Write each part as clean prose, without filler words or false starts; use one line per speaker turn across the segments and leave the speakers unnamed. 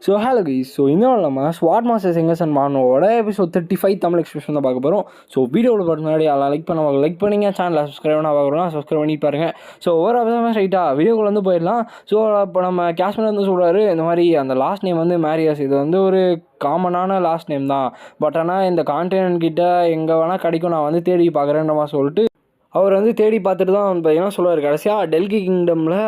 So hello guys. So இன்னும் இல்லாமல் ஸ்வாட் மாஸ்டர் சிங்கர்ஸ் அண்ட் மானோட எபிசோட் 35 தமிழ் எக்ஸ்பிரஷன் தான் பார்க்க போகிறோம். ஸோ வீடியோவில் பார்த்து முன்னாடி எல்லாம் லைக் பண்ணிங்க, சேனலை சப்ஸ்கிரைப் பண்ண பார்க்குறோம், சப்ஸ்கிரைப் பண்ணி பாருங்கள். ஸோ ஒவ்வொரு அபிசோமே ஸ்ட்ரைட்டாக வீடியோக்குள்ள வந்து போயிடலாம். ஸோ இப்போ நம்ம காஷ்மீர் வந்து சொல்கிறாரு, இந்த மாதிரி அந்த லாஸ்ட் நேம் வந்து மேரியஸ், இது வந்து ஒரு காமனான லாஸ்ட் நேம் தான், பட் ஆனால் இந்த கான்டினென்ட் கிட்ட எங்கே வேணால் கிடைக்கும், நான் வந்து தேடி பார்க்குறேன்ற மாதிரி சொல்லிட்டு அவர் வந்து தேடி பார்த்துட்டு தான் வந்து பார்த்தீங்கன்னா சொல்லுவார். கடைசியாக டெல்கி கிங்டமில்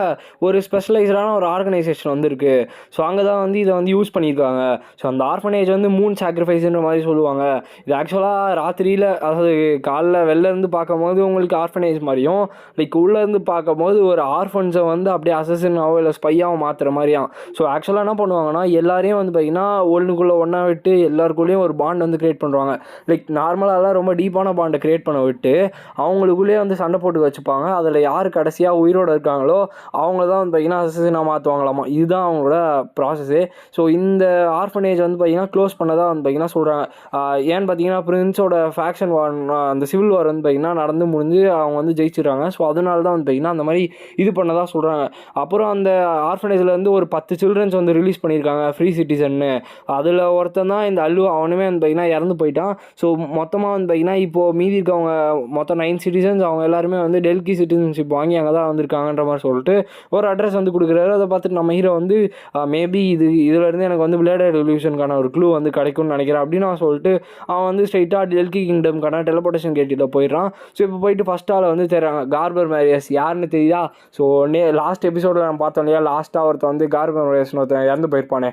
ஒரு ஸ்பெஷலைஸ்டான ஒரு ஆர்கனைசேஷன் வந்துருக்கு. ஸோ அங்கே தான் வந்து இதை வந்து யூஸ் பண்ணியிருக்காங்க. ஸோ அந்த ஆர்ஃபனேஜ் வந்து மூன் சாக்ரிஃபைஸ்ன்ற மாதிரி சொல்லுவாங்க. இது ஆக்சுவலாக ராத்திரியில், அதாவது காலைல வெளிலேருந்து பார்க்கும்போது உங்களுக்கு ஆர்ஃபனேஜ் மாதிரியும், லைக் உள்ளேருந்து பார்க்கும்போது ஒரு ஆர்ஃபன்ஸை வந்து அப்படியே அசசினாவோ இல்லை ஸ்பையாகவும் மாற்றுற மாதிரியாம். ஸோ ஆக்சுவலாக என்ன பண்ணுவாங்கன்னா, எல்லாரையும் வந்து பார்த்திங்கன்னா ஒன்றுக்குள்ளே ஒன்றா விட்டு எல்லாருக்குள்ளேயும் ஒரு பாண்ட் வந்து க்ரியேட் பண்ணுவாங்க. லைக் நார்மலாக ரொம்ப டீப்பான பாண்டை க்ரியேட் பண்ண விட்டு அவங்களுக்குள்ளே வந்து சண்டை போட்டு வச்சுப்பாங்க. அதில் யார் கடைசியாக உயிரோடு இருக்காங்களோ அவங்க தான் வந்து பார்த்திங்கன்னா அசசினாக மாற்றுவாங்களாமா. இதுதான் அவங்களோட ப்ராசஸ்ஸு. ஸோ இந்த ஆர்ஃபனேஜ் வந்து பார்த்திங்கன்னா க்ளோஸ் பண்ணதாக வந்து பார்த்திங்கன்னா சொல்கிறாங்க. ஏன்னு பார்த்தீங்கன்னா பிரின்ஸோட ஃபேக்ஷன் வார், அந்த சிவில் வார் வந்து பார்த்திங்கன்னா நடந்து முடிஞ்சு அவங்க வந்து ஜெயிச்சிடுறாங்க. ஸோ அதனால தான் வந்து பார்த்திங்கன்னா அந்த மாதிரி இது பண்ணதாக சொல்கிறாங்க. அப்புறம் அந்த ஆர்ஃபனேஜ்லேருந்து ஒரு 10 சில்ட்ரன்ஸ் வந்து ரிலீஸ் பண்ணியிருக்காங்க, ஃப்ரீ சிட்டிசன்னு. அதில் ஒருத்தன் தான் இந்த அல்லு. அவனுமே வந்து பார்த்திங்கன்னா இறந்து போயிட்டான். ஸோ மொத்தமாக வந்து பார்த்திங்கன்னா இப்போது மீதி இருக்கவங்க மொத்தம் 9 சிட்டிசன்ஸ், அவங்க எல்லாருமே வந்து டெல்கி சிட்டிசன்ஷிப் வாங்கி அங்கே தான் வந்திருக்காங்கன்ற மாதிரி சொல்லிட்டு ஒரு அட்ரஸ் வந்து கொடுக்குறாரு. அதை பார்த்துட்டு நம்ம ஹீரோ வந்து மேபி இதுலேருந்து எனக்கு வந்து பிளேட் ரெவல்யூஷனுக்கான ஒரு க்ளூ வந்து கிடைக்கும்னு நினைக்கிறேன் அப்படின்னு நான் சொல்லிட்டு அவன் வந்து ஸ்ட்ரைட்டாக டெல்கி கிங்டம்கான டெலிபோர்டேஷன் கேட்டில் போயிடுறான். ஸோ இப்போ போயிட்டு ஃபஸ்ட் ஆள் வந்து தெரியாங்க, கார்பர் மேரியஸ் யாருன்னு தெரியுதா? ஸோ லாஸ்ட் எபிசோடில் நம்ம பார்த்தோம் இல்லையா, லாஸ்ட்டாக ஒருத்தன் வந்து கார்பர் மேரியஸ்னு ஒருத்தன் இறந்து போயிருப்பானே,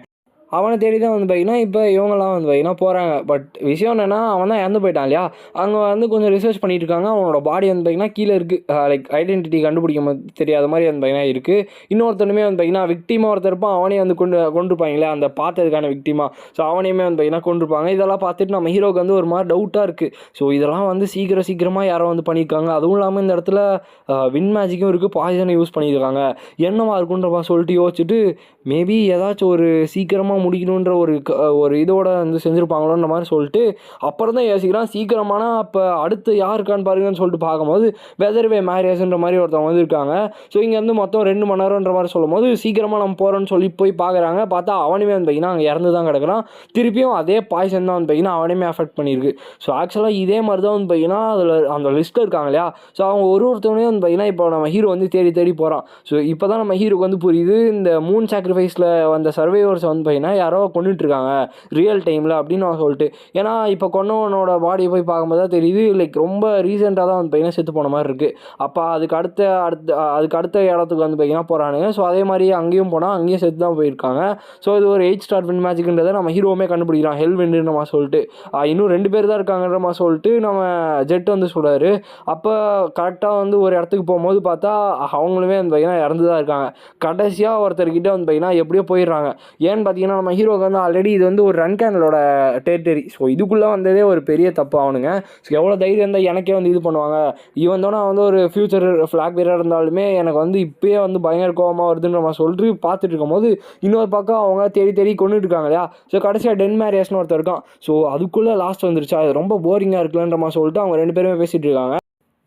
அவனை தேடி தான் வந்து பார்த்திங்கன்னா இப்போ இவங்கெல்லாம் வந்து பார்த்திங்கன்னா போகிறாங்க. பட் விஷயம் என்னென்னா, அவன் தான் இறந்து போயிட்டான் இல்லையா, அங்கே வந்து கொஞ்சம் ரிசர்ச் பண்ணிட்டு இருக்காங்க. அவனோட பாடி வந்து பார்த்திங்கன்னா கீழே இருக்குது, லைக் ஐடென்டிட்டி கண்டுபிடிக்க தெரியாத மாதிரி வந்து பார்த்திங்கன்னா இருக்குது. இன்னொருத்தனுமே வந்து பார்த்திங்கன்னா விக்டிமாக ஒருத்தர் இருப்பான், அவனே வந்து கொண்டிருப்பாங்களே அந்த பார்த்ததுக்கான விக்டிமா. ஸோ அவனையுமே வந்து பார்த்திங்கன்னா கொண்டிருப்பாங்க. இதெல்லாம் பார்த்துட்டு நம்ம ஹீரோக்கு வந்து ஒரு மாதிரி டவுட்டாக இருக்குது. ஸோ இதெல்லாம் வந்து சீக்கிரமாக யாரோ வந்து பண்ணியிருக்காங்க. அதுவும் இல்லாமல் இந்த இடத்துல வின் மேஜிக்கும் இருக்குது, பாய்சனை யூஸ் பண்ணியிருக்காங்க. என்னவா இருக்குன்றப்பா சொல்லிட்டு யோசிச்சுட்டு மேபி ஏதாச்சும் ஒரு சீக்கிரமாக முடிக்கணுன்ற ஒரு இதோட வந்து செஞ்சுருப்பாங்களோன்ற மாதிரி சொல்லிட்டு அப்புறம் தான் யோசிக்கிறான். சீக்கிரமானா அப்போ அடுத்து யாருக்கான்னு பாருங்கன்னு சொல்லிட்டு பார்க்கும்போது வெதர்வே மேரியஸ்ன்ற மாதிரி ஒருத்தவங்க வந்து இருக்காங்க. ஸோ இங்கேருந்து மொத்தம் 2 மணி நேரம்ன்ற மாதிரி சொல்லும் போது சீக்கிரமாக நம்ம போகிறோன்னு சொல்லி போய் பார்க்குறாங்க. பார்த்தா அவனுமே வந்து பார்த்திங்கன்னா அங்கே இறந்து தான் கிடக்குறான். திருப்பியும் அதே பாய்சன் தான் வந்து பார்த்திங்கன்னா அவனையுமே அஃபெக்ட் பண்ணியிருக்கு. ஸோ ஆக்சுவலாக இதே மாதிரி தான் வந்து பார்த்திங்கன்னா அதில் அந்த லிஸ்ட்டில் இருக்காங்க இல்லையா. ஸோ அவங்க ஒருத்தவனையும் வந்து பார்த்திங்கன்னா இப்போ நம்ம ஹீரோ வந்து தேடி போகிறான். ஸோ இப்போ தான் நம்ம ஹீரோக்கு வந்து புரியுது, இந்த மூன் சாக்ரிஃபைஸில் வந்த சர்வைவர்ஸ் வந்து பார்த்திங்கன்னா யாரோ கொண்டுட்டுருக்காங்க ரியல் டைமில் அப்படின்னு நான் சொல்லிட்டு. ஏன்னா இப்போ கொன்னவனோட பாடியை போய் பார்க்கும்போது தான் தெரியுது, லைக் ரொம்ப ரீசெண்டாக தான் வந்து பார்த்திங்கன்னா செத்து போன மாதிரி இருக்குது. அப்போ அதுக்கு அடுத்த இடத்துக்கு வந்து பார்த்திங்கன்னா போகிறானுங்க. ஸோ அதே மாதிரி அங்கேயும் போனால் அங்கேயும் செத்து தான் போயிருக்காங்க. ஸோ இது ஒரு 8 ஸ்டார் வின் மேஜிக்ன்றதை நம்ம ஹீரோவுமே கண்டுபிடிக்கிறான், ஹெல் விண்டுன்ற மாதிரி சொல்லிட்டு. இன்னும் 2 பேர் தான் இருக்காங்கன்ற மாதிரி சொல்லிட்டு நம்ம ஜெட் வந்து சொல்கிறாரு. அப்போ கரெக்டாக வந்து ஒரு இடத்துக்கு போகும்போது பார்த்தா அவங்களுமே வந்து பார்த்திங்கன்னா இறந்து தான் இருக்காங்க. கடைசியாக ஒருத்தர்கிட்ட வந்து பார்த்திங்கன்னா எப்படியோ போயிடுறாங்க. ஏன்னு பார்த்தீங்கன்னா நம்ம ஹீரோக்கு வந்து ஆல்ரெடி இது வந்து ஒரு ரன் கேனலோட டெரிட்டரி. ஸோ இதுக்குள்ளே வந்ததே ஒரு பெரிய தப்பு அவனுங்க. ஸோ எவ்வளோ தைரியம் இருந்தால் எனக்கே வந்து இது பண்ணுவாங்க, இவன் தானே வந்து ஒரு ஃபியூச்சர் ஃப்ளாக் பேராக இருந்தாலுமே எனக்கு வந்து இப்போயே வந்து பயங்கர கோபமாக வருதுன்ற மாதிரி சொல்லிட்டு பார்த்துட்டு இருக்கும்போது இன்னொரு பக்கம் அவங்க தேடி கொண்டுட்டு இருக்காங்க இல்லையா. ஸோ கடைசியாக டென் மேரியஸ்னு ஒருத்தர் இருக்கான். ஸோ அதுக்குள்ளே லாஸ்ட் வந்துருச்சா, அது ரொம்ப போரிங்காக இருக்குல்லன்ற மாதிரி சொல்லிட்டு அவங்க 2 பேருமே பேசிகிட்டு இருக்காங்க.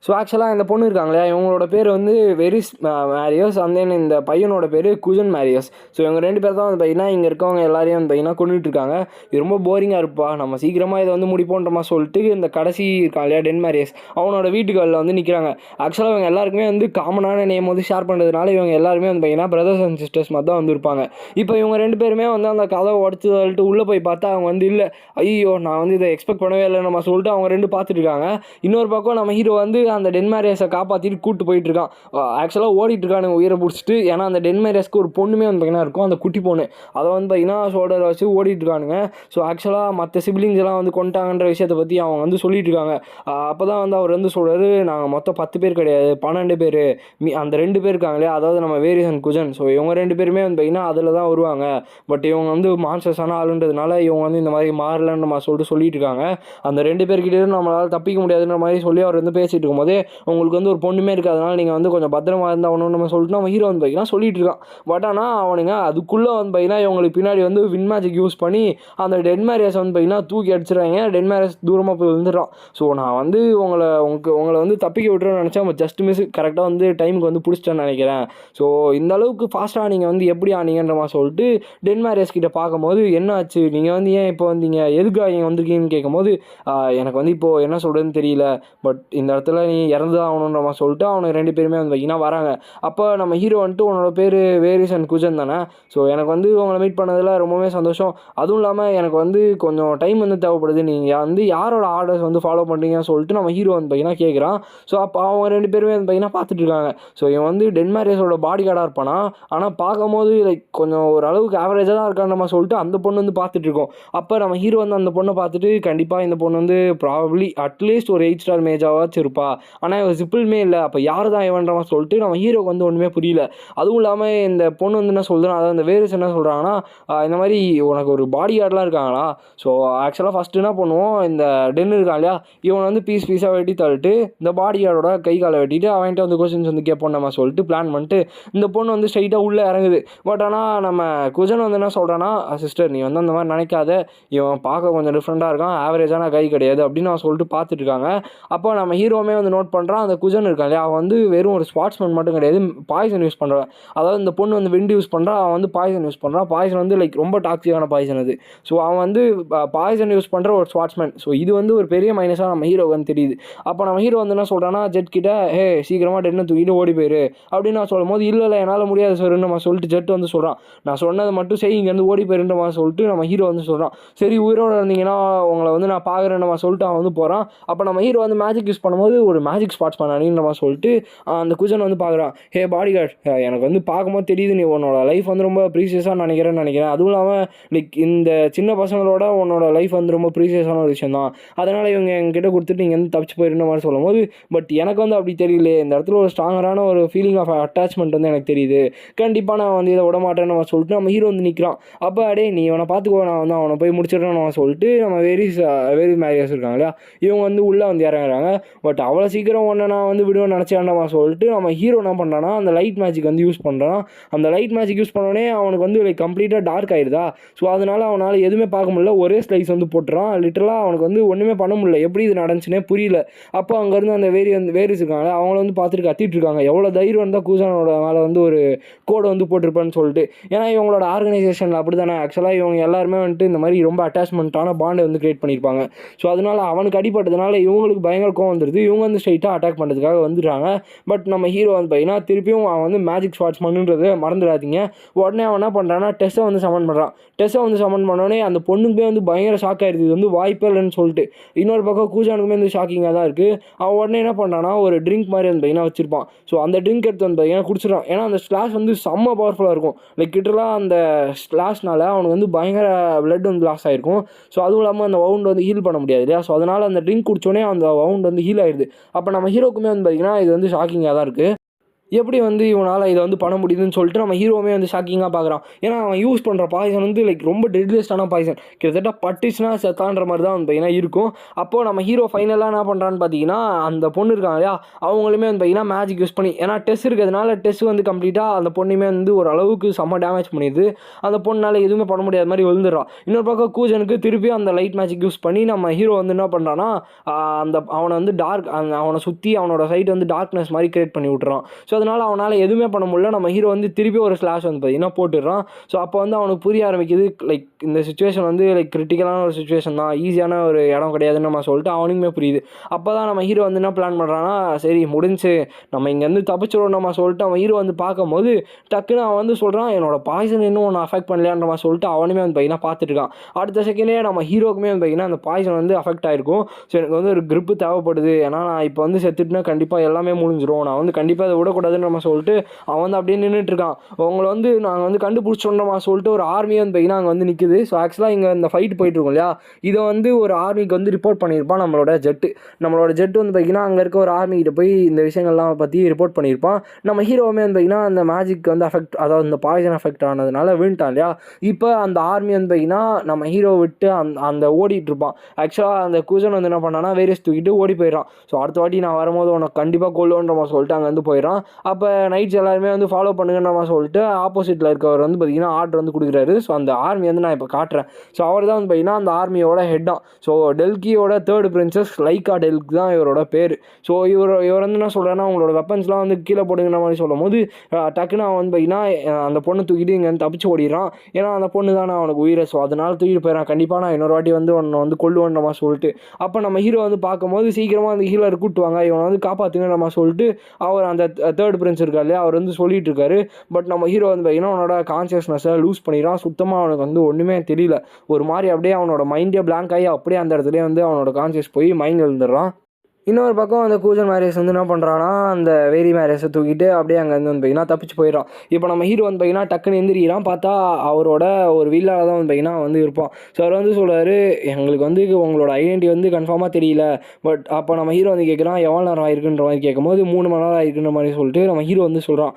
ஸோ ஆக்சுவலாக இந்த பொண்ணு இருக்காங்க இல்லையா, இவங்களோட பேர் வந்து வெரிஸ் மேரியஸ், அண்ட் தென் இந்த பையனோட பேர் குஜன் மேரியஸ். ஸோ இவங்க 2 பேர் தான் வந்து பார்த்திங்கன்னா இங்கே இருக்கவங்க எல்லாரையும் வந்து பார்த்திங்கன்னா கொண்டுட்டு இருக்காங்க. இது ரொம்ப போரிங்காக இருப்பா, நம்ம சீக்கிரமாக இதை வந்து முடிப்போன்ற மாதிரி சொல்லிட்டு இந்த கடைசி இருக்கான் இல்லையா டென் மேரியஸ், அவனோட வீட்டுக்கு வெளில வந்து நிற்கிறாங்க. ஆக்சுவலாக இவங்க எல்லாருக்குமே வந்து காமனான நேம் வந்து ஷேர் பண்ணுறதுனால இவங்க எல்லாருமே வந்து பார்த்திங்கன்னா பிரதர்ஸ் அண்ட் சிஸ்டர்ஸ் மாதிரி தான் வந்துருப்பாங்க. இப்போ இவங்க 2 பேருமே வந்து அந்த கதை உடச்சி தள்ளிட்டு உள்ளே போய் பார்த்தா அவங்க வந்து இல்லை, ஐயோ நான் வந்து இதை எக்ஸ்பெக்ட் பண்ணவே இல்லை நம்ம சொல்லிட்டு அவங்க 2 பார்த்துட்டு இருக்காங்க. இன்னொரு பக்கம் நம்ம ஹீரோ வந்து அந்த டென் மேரியஸை காப்பாற்றிட்டு கூப்பிட்டு போயிட்டு இருக்கான். ஆக்சுவலாக ஓடிட்டு இருக்கானுங்க உயிரை பிடிச்சிட்டு. ஏன்னா அந்த டென் மேரியஸ்க்கு ஒரு பொண்ணுமே வந்து பார்த்திங்கன்னா இருக்கும், அந்த குட்டி பொண்ணு, அதை வந்து பார்த்திங்கன்னா ஷோல்டரை வச்சு ஓடிட்டு இருக்கானுங்க. ஸோ ஆக்சுவலாக மற்ற சிப்ளிங்ஸ் எல்லாம் வந்து கொண்டாங்கன்ற விஷயத்தை பற்றி அவங்க வந்து சொல்லிட்டு இருக்காங்க. அப்போ தான் வந்து அவர் வந்து சொல்கிறாரு, நாங்கள் மொத்தம் 10 பேர் கிடையாது 12 பேர், அந்த 2 பேர் இருக்காங்களே, அதாவது நம்ம வேரிஸ் அண்ட் குஜன். ஸோ இவங்க 2 பேருமே வந்து பார்த்திங்கன்னா அதில் தான் வருவாங்க. பட் இவங்க வந்து மான்ஸ்டர்ஸான ஆளுன்றதுனால இவங்க வந்து இந்த மாதிரி மாறலன்ற மாதிரி சொல்லிட்டு இருக்காங்க. அந்த 2 பேர்கிட்ட நம்மளால் தப்பிக்க முடியாதுன்ற மாதிரி சொல்லி அவர் வந்து பேசிட்டு இருக்கும்போது இருக்கும்போதே உங்களுக்கு வந்து ஒரு பொண்ணுமே இருக்காதனால நீங்கள் வந்து கொஞ்சம் பத்திரமா இருந்தாகணும் நம்ம சொல்லிட்டு நம்ம ஹீரோ வந்து பார்த்தீங்கன்னா சொல்லிட்டு இருக்கான். பட் ஆனால் அவனுங்க அதுக்குள்ளே வந்து பார்த்தீங்கன்னா இவங்களுக்கு பின்னாடி வந்து வின் மேஜிக் யூஸ் பண்ணி அந்த டெட் மேரியஸ் வந்து பார்த்தீங்கன்னா தூக்கி அடிச்சிடறாங்க. டெட் மேரியஸ் தூரமாக போய் விழுந்துடுறான். ஸோ நான் வந்து உங்களை வந்து தப்பிக்க விட்டுறேன்னு நினச்சேன். ஜஸ்ட் மிஸ் கரெக்டாக வந்து டைமுக்கு வந்து பிடிச்சிட்டேன்னு நினைக்கிறேன். ஸோ இந்த அளவுக்கு ஃபாஸ்ட்டாக நீங்கள் வந்து எப்படி ஆனீங்கன்ற மாதிரி சொல்லிட்டு டென் மேரியஸ் கிட்ட பார்க்கும்போது என்ன ஆச்சு, நீங்கள் வந்து ஏன் இப்போ வந்தீங்க, எதுக்காக இங்கே வந்திருக்கீங்கன்னு கேட்கும்போது எனக்கு வந்து இப்போது என்ன சொல்கிறதுன்னு தெரியல, பட் இந்த இடத்துல நீ இறந்து தான் ஆகணுன்ற மாதிரி சொல்லிட்டு அவனுக்கு 2 பேருமே வந்து பார்த்தீங்கன்னா வராங்க. அப்போ நம்ம ஹீரோ வந்துட்டு உன்னோட பேர் வேரிஸ் அண்ட் குஜன் தானே, ஸோ எனக்கு வந்து உங்களை மீட் பண்ணதில் ரொம்பவே சந்தோஷம். அதுவும் இல்லாமல் எனக்கு வந்து கொஞ்சம் டைம் வந்து தேவைப்படுது, நீங்கள் வந்து யாரோட ஆர்டர்ஸ் வந்து ஃபாலோ பண்ணுறீங்கன்னு சொல்லிட்டு நம்ம ஹீரோ வந்து பார்த்தீங்கன்னா கேட்குறான். ஸோ அப்போ அவங்க 2 பேருமே வந்து பார்த்தீங்கன்னா பார்த்துட்டு இருக்காங்க. ஸோ இவன் வந்து டென் மேரியஸோட பாடி கார்டாக இருப்பானா, ஆனால் பார்க்கும்போது லைக் கொஞ்சம் ஓரளவுக்கு ஆவரேஜாக தான் இருக்கான்னு நம்ம சொல்லிட்டு அந்த பொண்ணு வந்து பார்த்துட்டு இருக்கோம். அப்போ நம்ம ஹீரோ வந்து அந்த பொண்ணை பார்த்துட்டு கண்டிப்பாக இந்த பொண்ணு வந்து ப்ராபப்ளி அட்லீஸ்ட் ஒரு 8 ஸ்டார் மேஜாவாச்சும் இருப்பா, ஆனால் இவன் சிப்பிளுமே இல்லை, அப்போ யார் தான் இவன்ற மாதிரி சொல்லிட்டு நம்ம ஹீரோக்கு வந்து ஒன்றுமே புரியல. அதுவும் இல்லாமல் இந்த பொண்ணு வந்து என்ன சொல்கிறான், அதாவது இந்த வேரிஸ் என்ன சொல்கிறாங்கன்னா, இந்த மாதிரி உனக்கு ஒரு பாடி கார்டெலாம் இருக்காங்களா, ஸோ ஆக்சுவலாக ஃபஸ்ட்டு என்ன பண்ணுவோம், இந்த டென் இருக்கான் இல்லையா, இவனை வந்து பீஸாக வெட்டி தள்ளிட்டு இந்த பாடி கார்டோட கை காலை வெட்டிட்டு அவன்கிட்ட வந்து கொஸ்டின்ஸ் வந்து கேட்போம் நம்ம சொல்லிட்டு பிளான் பண்ணிட்டு இந்த பொண்ணு வந்து ஸ்ட்ரைட்டாக உள்ளே இறங்குது. பட் ஆனால் நம்ம குஜன் வந்து என்ன சொல்கிறான்னா, சிஸ்டர் நீ வந்து அந்த மாதிரி நினைக்காத, இவன் பார்க்க கொஞ்சம் டிஃப்ரெண்ட்டாக இருக்கான், ஆவரேஜான கை கிடையாது அப்படின்னு நான் சொல்லிட்டு பார்த்துட்டு இருக்காங்க. அப்போ நம்ம ஹீரோவுமே வந்து நோட் பண்ணுறான், அந்த குஜன் இருக்கான் இல்லையா, அவன் வந்து வெறும் ஒரு ஸ்பாட்ஸ்மேன் மட்டும் கிடையாது, பாய்சன் யூஸ் பண்ணுறான். அதாவது இந்த பொண்ணு வந்து விண்டு யூஸ் பண்ணுறான், அவன் வந்து பாய்சன் யூஸ் பண்ணுறான். பாய்சன் வந்து லைக் ரொம்ப டாக்ஸிக்கான பாய்சன் அது. ஸோ அவன் வந்து பாய்சன் யூஸ் பண்ணுற ஒரு ஸ்பாட்ஸ்மேன். ஸோ இது வந்து ஒரு பெரிய மைனஸாக நம்ம ஹீரோ வந்து தெரியுது. அப்போ நம்ம ஹீரோ வந்து என்ன சொல்கிறான்னா, ஜெட் கிட்ட சீக்கிரமாக டென்னை தூக்கிட்டு ஓடி போயிரு அப்படின்னு நான் சொல்லும் போது, இல்லை என்னால் முடியாது சார்ன்னு நம்ம சொல்லிட்டு ஜெட் வந்து சொல்கிறான், நான் சொன்னதை மட்டும் செய், இங்கேருந்து ஓடி போயிருன்ற மாதிரி சொல்லிட்டு நம்ம ஹீரோ வந்து சொல்கிறான். சரி உயிரோடு இருந்தீங்கன்னா உங்களை வந்து நான் பார்க்குறேன் நம்ம சொல்லிட்டு அவன் வந்து போகிறான். அப்போ நம்ம ஹீரோ வந்து மேஜிக் யூஸ் பண்ணும்போது ஒரு மேஜிக் ஸ்பாட்ஸ் பண்ணானின்ற மாதிரி சொல்லிட்டு அந்த குஜன் வந்து பார்க்குறான். பாடி கார்டு, எனக்கு வந்து பார்க்கும்போது தெரியுது நீ உன்னோட லைஃப் வந்து ரொம்ப ப்ரீசியஸாக நினைக்கிறேன்னு நினைக்கிறேன். அதுவும் இல்லாமல் லைக் இந்த சின்ன பசங்களோட உன்னோட லைஃப் வந்து ரொம்ப ப்ரீசியஸான ஒரு விஷயம் தான், அதனால் இவங்க எங்ககிட்ட கொடுத்துட்டு நீங்கள் வந்து தப்பிச்சு போயிருந்த மாதிரி சொல்லும் போது, பட் எனக்கு வந்து அப்படி தெரியல, இந்த இடத்துல ஒரு ஸ்ட்ராங்கரான ஒரு ஃபீலிங் ஆஃப் அட்டாச்மெண்ட் வந்து எனக்கு தெரியுது, கண்டிப்பாக நான் வந்து இதை விட மாட்டேன்னு நம்ம சொல்லிட்டு நம்ம ஹீரோ வந்து நிற்கிறான். அப்போ நீ இவனை பார்த்துக்கோ, நான் வந்து அவனை போய் முடிச்சிடறேன்னு நம்ம சொல்லிட்டு நம்ம வேரிஸ் மேரியஸ் இருக்காங்க இல்லையா, இவங்க வந்து உள்ளே வந்து இறங்குறாங்க. பட் அவ்வளோ சீக்கிரம் ஒன்று நான் வந்து விடுவேன் நினச்சேன்டாமா சொல்லிட்டு நம்ம ஹீரோ என்ன பண்ணுறான்னா அந்த லைட் மேஜிக் வந்து யூஸ் பண்ணுறான். அந்த லைட் மேஜிக் யூஸ் பண்ணோடனே அவனுக்கு வந்து லைக் கம்ப்ளீட்டாக டார்க் ஆயிடுதா. ஸோ அதனால் அவனால் எதுவுமே பார்க்க முடியல, ஒரே ஸ்லைஸ் வந்து போட்டுறான். லிட்டரலாக அவனுக்கு வந்து ஒன்றுமே பண்ண முடியல, எப்படி இது நடந்துச்சுன்னே புரியல. அப்போ அங்கேருந்து அந்த வேரிஸ் இருக்காங்க, அவங்கள வந்து பார்த்துட்டு கத்திட்டு இருக்காங்க, எவ்வளோ தைரியம் இருந்தால் கூசானோட மேலே வந்து ஒரு கோடை வந்து போட்டிருப்பான்னு சொல்லிட்டு. ஏன்னா இவங்களோட ஆர்கனைசேஷனில் அப்படி தானே, ஆக்சுவலாக இவங்க எல்லாருமே வந்துட்டு இந்த மாதிரி ரொம்ப அட்டாச்மெண்ட்டான பாண்டை வந்து கிரியேட் பண்ணியிருப்பாங்க. ஸோ அதனால் அவனுக்கு அடிப்பட்டதுனால இவங்களுக்கு பயங்கர கோவம் வந்துடுது, இவங்க வந்து ஸ்ட்ரைட்டாக அட்டாக் பண்ணுறதுக்காக வந்துடுறாங்க. பட் நம்ம ஹீரோ வந்து பார்த்தீங்கன்னா திருப்பியும் அவன் வந்து மேஜிக் ஸ்பாட்ஸ் பண்ணுன்றதை மறந்துடாதீங்க. உடனே அவன் என்ன பண்ணுறான்னா டெஸ்ஸை வந்து சமன் பண்ணுறான். டெஸ்ஸை வந்து சமன் பண்ணோடனே அந்த பொண்ணுக்குமே வந்து பயங்கர ஷாக் ஆகிடுது, இது வந்து வாய்ப்பே இல்லைன்னு சொல்லிட்டு. இன்னொரு பக்கம் கூஜானுக்குமே வந்து ஷாக்கிங்காக தான் இருக்குது. அவன் உடனே என்ன பண்ணுறான்னா ஒரு ட்ரிங்க் மாதிரி வந்து பார்த்தீங்கன்னா வச்சிருப்பான். ஸோ அந்த ட்ரிங்க் எடுத்து வந்து பார்த்தீங்கன்னா குடிச்சிடறான். ஏன்னா அந்த ஸ்லாஷ் வந்து செம்ம பவர்ஃபுல்லாக இருக்கும், லைக் கிட்டலாம் அந்த ஸ்லாஷ்னால அவனுக்கு வந்து பயங்கர பிளட் வந்து லாஸ் ஆகிருக்கும். ஸோ அதுவும் இல்லாமல் அந்த வவுண்ட் வந்து ஹீல் பண்ண முடியாது இல்லையா. ஸோ அதனால் அந்த ட்ரிங்க் குடிச்சோடனே அந்த வவுண்ட் வந்து ஹீல் ஆகிடுது. அப்போ நம்ம ஹீரோக்குமே வந்து பார்த்திங்கன்னா இது வந்து ஷாக்கிங்காக தான் இருக்குது, எப்படி வந்து இவனால் இதை வந்து பண்ண முடியுதுன்னு சொல்லிட்டு நம்ம ஹீரோவுமே வந்து ஷாக்கிங்காக பார்க்குறான். ஏன்னா அவன் யூஸ் பண்ணுற பாய்சன் வந்து லைக் ரொம்ப டெட்லியஸ்டான பாய்சன், கிட்டத்தட்ட பட்டுச்சுன்னா செத்தான்ற மாதிரி தான் வந்து பார்த்தீங்கன்னா இருக்கும். அப்போது நம்ம ஹீரோ ஃபைனலாக என்ன பண்ணுறான்னு பார்த்தீங்கன்னா அந்த பொண்ணு இருக்காங்க இல்லையா, அவங்களுமே வந்து பார்த்தீங்கன்னா மேஜிக் யூஸ் பண்ணி, ஏன்னா டெஸ்ட் இருக்கிறதுனால டெஸ்ட் வந்து கம்ப்ளீட்டாக அந்த பொண்ணுமே வந்து ஒரு அளவுக்கு செம்ம டேமேஜ் பண்ணிடுது. அந்த பொண்ணால் எதுவுமே பண்ண முடியாத மாதிரி விழுந்துடுறான். இன்னொரு பக்கம் கூஜனுக்கு திருப்பி அந்த லைட் மேஜிக் யூஸ் பண்ணி நம்ம ஹீரோ வந்து என்ன பண்ணுறான்னா அவனை வந்து அவனை சுற்றி அவனோட சைட் வந்து டார்க்னஸ் மாதிரி கிரியேட் பண்ணி விட்டுறான். ஸோ அதனால் அவனால் எதுவுமே பண்ண முடியல. நம்ம ஹீரோ வந்து திருப்பி ஒரு ஸ்லாஷ் வந்து பார்த்தீங்கன்னா போட்டுடுறான். ஸோ அப்போ வந்து அவனுக்கு புரிய ஆரம்பிக்குது, லைக் இந்த சுச்சுவேஷன் வந்து லைக் கிரிட்டிக்கலான ஒரு சுச்சுவேஷன் தான், ஈஸியான ஒரு இடம் கிடையாதுன்னு நம்ம சொல்லிட்டு அவனுக்குமே புரியுது. அப்போ தான் நம்ம ஹீரோ வந்து என்ன பிளான் பண்ணுறான்னா, சரி முடிஞ்சு நம்ம இங்கேருந்து தப்பிச்சிடும் நம்ம சொல்லிட்டு அவன் ஹீரோ வந்து பார்க்கும்போது டக்குன்னு அவன் வந்து சொல்கிறான், என்னோட பாய்சன் இன்னும் ஒன்று அஃபெக்ட் பண்ணலையான்ற மாதிரி சொல்லிட்டு அவனுமே வந்து பார்த்தீங்கன்னா பார்த்துட்டு இருக்கான். அடுத்த செகண்டே நம்ம ஹீரோக்குமே வந்து பார்த்தீங்கன்னா அந்த பாய்சன் வந்து அஃபெக்ட் ஆகிருக்கும். ஸோ எனக்கு வந்து ஒரு grip தேவைப்படுது, ஏன்னா நான் இப்போ வந்து செத்துட்டுனா கண்டிப்பாக எல்லாமே முடிஞ்சிடும், நான் வந்து கண்டிப்பாக அதை விடக்கூடாது பண்ணக்கூடாதுன்ற சொல்லிட்டு அவன் வந்து அப்படியே நின்றுட்டுருக்கான். அவங்களை வந்து நாங்கள் வந்து கண்டுபிடிச்சோன்றமா சொல்லிட்டு ஒரு ஆர்மியை வந்து பார்த்தீங்கன்னா அங்கே வந்து நிற்குது. ஸோ ஆக்சுவலாக இங்கே இந்த ஃபைட் போயிட்டுருக்கோம் இல்லையா, இதை வந்து ஒரு ஆர்மிக்கு வந்து ரிப்போர்ட் பண்ணியிருப்பான் நம்மளோட ஜெட்டு வந்து பார்த்தீங்கன்னா அங்கே இருக்க ஒரு ஆர்மிகிட்ட போய் இந்த விஷயங்கள்லாம் பற்றி ரிப்போர்ட் பண்ணியிருப்பான். நம்ம ஹீரோவுமே வந்து பார்த்தீங்கன்னா அந்த மேஜிக் வந்து அதாவது இந்த பாய்சன் எஃபெக்ட் ஆனதுனால விழுந்துட்டான் இல்லையா. இப்போ அந்த ஆர்மி வந்து பார்த்தீங்கன்னா நம்ம ஹீரோ விட்டு அந்த ஓடிட்டு இருப்பான். ஆக்சுவலாக அந்த கூஜன் வந்து என்ன பண்ணான்னா வேரியஸ் தூக்கிட்டு ஓடி போயிடறான். ஸோ அடுத்த வாட்டி நான் வரும்போது உனக்கு கண்டிப்பாக கொல்லுன்ற மாதிரி சொல்லிட்டு அங்கே வந்து போயிடறான். அப்போ நைட்ஸ் எல்லாருமே வந்து ஃபாலோ பண்ணுங்கன்ற மாதிரி சொல்லிட்டு ஆப்போசிட்டில் இருக்கவர் வந்து பார்த்தீங்கன்னா ஆர்டர் வந்து கொடுக்குறாரு. ஸோ அந்த ஆர்மி வந்து நான் இப்போ காட்டுறேன். ஸோ அவர் தான் வந்து பார்த்தீங்கன்னா அந்த ஆர்மியோட ஹெட் தான். ஸோ டெல்கியோட தேர்ட் பிரின்சஸ் லைக்கா டெல்க் தான் இவரோட பேர். ஸோ இவர் வந்து என்ன சொல்கிறேன்னா உங்களோட வெப்பன்ஸ்லாம் வந்து கீழே போடுங்கிற மாதிரி சொல்லும் போது டக்குன்னு அவன் வந்து பார்த்தீங்கன்னா அந்த பொண்ணு தூக்கிட்டு இங்கே தப்பிச்சு ஓடிடுறான். ஏன்னா அந்த பொண்ணு தான் அவனுக்கு உயிரை. ஸோ அதனால தூக்கிட்டு போயிடறான். கண்டிப்பாக நான் இன்னொரு வாட்டி வந்து உன்னை வந்து கொல்லுவேன்ற மாதிரி சொல்லிட்டு அப்போ நம்ம ஹீரோ வந்து பார்க்கும்போது சீக்கிரமாக அந்த ஹீலர் கூட்டுவாங்க, இவனை வந்து காப்பாற்றுங்க நம்ம சொல்லிட்டு அவர் அந்த தேர்ட் பிரின்ஸ் இருக்கார் இல்லையா அவர் வந்து சொல்லிட்டு இருக்காரு. பட் நம்ம ஹீரோ வந்து பார்த்தீங்கன்னா அவனோட கான்சியஸ்னஸை லூஸ் பண்ணிடுறான். சுத்தமாக அவனுக்கு வந்து ஒன்றுமே தெரியல. ஒரு மாதிரி அப்படியே அவனோட மைண்டே பிளாங்க் ஆகி அப்படியே அந்த இடத்துலேயே வந்து அவனோட கான்சியஸ் போய் மைண்ட் எழுந்துடுறான். இன்னொரு பக்கம் அந்த கூஜன் மேரேஜ் வந்து என்ன பண்ணுறான்னா அந்த வேரி மேரேஜை தூக்கிட்டு அப்படியே அங்கேருந்து வந்து பார்த்தீங்கன்னா தப்பிச்சு போயிடறான். இப்போ நம்ம ஹீரோ வந்து பார்த்தீங்கன்னா டக்குன்னு எந்திரிக்கிறான். பார்த்தா அவரோட ஒரு வில்லால தான் வந்து பார்த்தீங்கன்னா வந்து இருப்பான். ஸோ அவர் வந்து சொல்கிறாரு, எங்களுக்கு வந்து உங்களோட ஐடென்டிட்டி வந்து கன்ஃபார்மாக தெரியல. பட் அப்போ நம்ம ஹீரோ வந்து கேட்குறான் எவ்வளோ நேரம் ஆயிருக்குன்ற மாதிரி கேட்கும்போது 3 மணி நேரம் ஆயிருக்குன்ற மாதிரி சொல்லிட்டு நம்ம ஹீரோ வந்து சொல்கிறான்